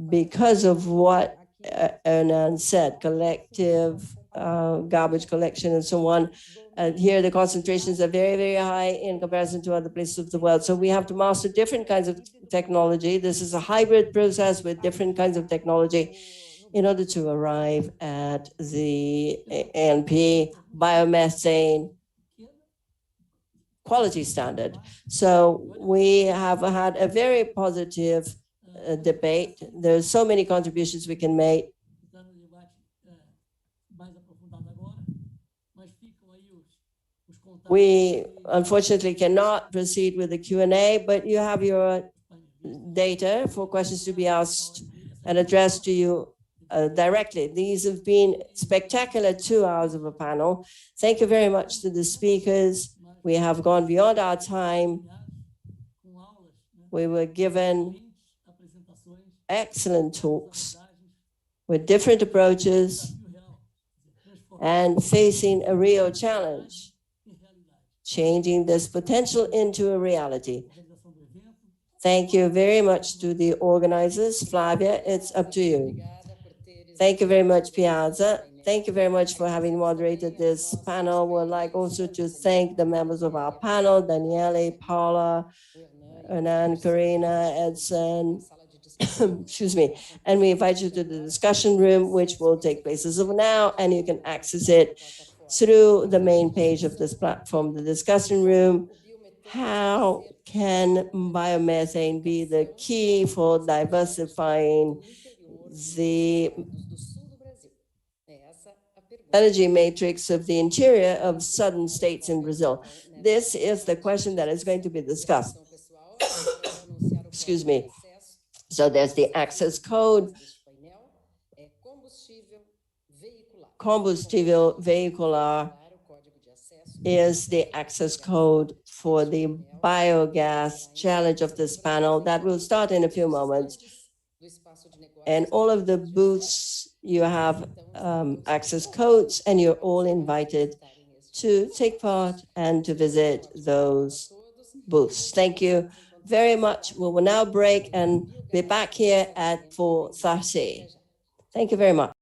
because of what Hernan said, collective garbage collection and so on. Here, the concentrations are very, very high in comparison to other places of the world. So we have to master different kinds of technology. This is a hybrid process with different kinds of technology in order to arrive at the ANP biomethane quality standard. So we have had a very positive debate. There's so many contributions we can make. We unfortunately cannot proceed with the Q&A, but you have your data for questions to be asked and addressed to you directly. These have been spectacular 2 hours of a panel. Thank you very much to the speakers. We have gone beyond our time. We were given excellent talks with different approaches and facing a real challenge, changing this potential into a reality. Thank you very much to the organizers. Flavia, it's up to you. Thank you very much, Piazza. Thank you very much for having moderated this panel. We'd like also to thank the members of our panel, Daniele, Paula, Hernan, Karina, Edson, excuse me. And we invite you to the discussion room, which will take place as of now, and you can access it through the main page of this platform, the discussion room. How can biomethane be the key for diversifying the energy matrix of the interior of southern states in Brazil? This is the question that is going to be discussed. Excuse me. So there's the access code. Combustível veicular is the access code for the biogas challenge of this panel that will start in a few moments. And all of the booths, you have access codes, and you're all invited to take part and to visit those booths. Thank you very much. We will now break and be back here at 4:30. Thank you very much.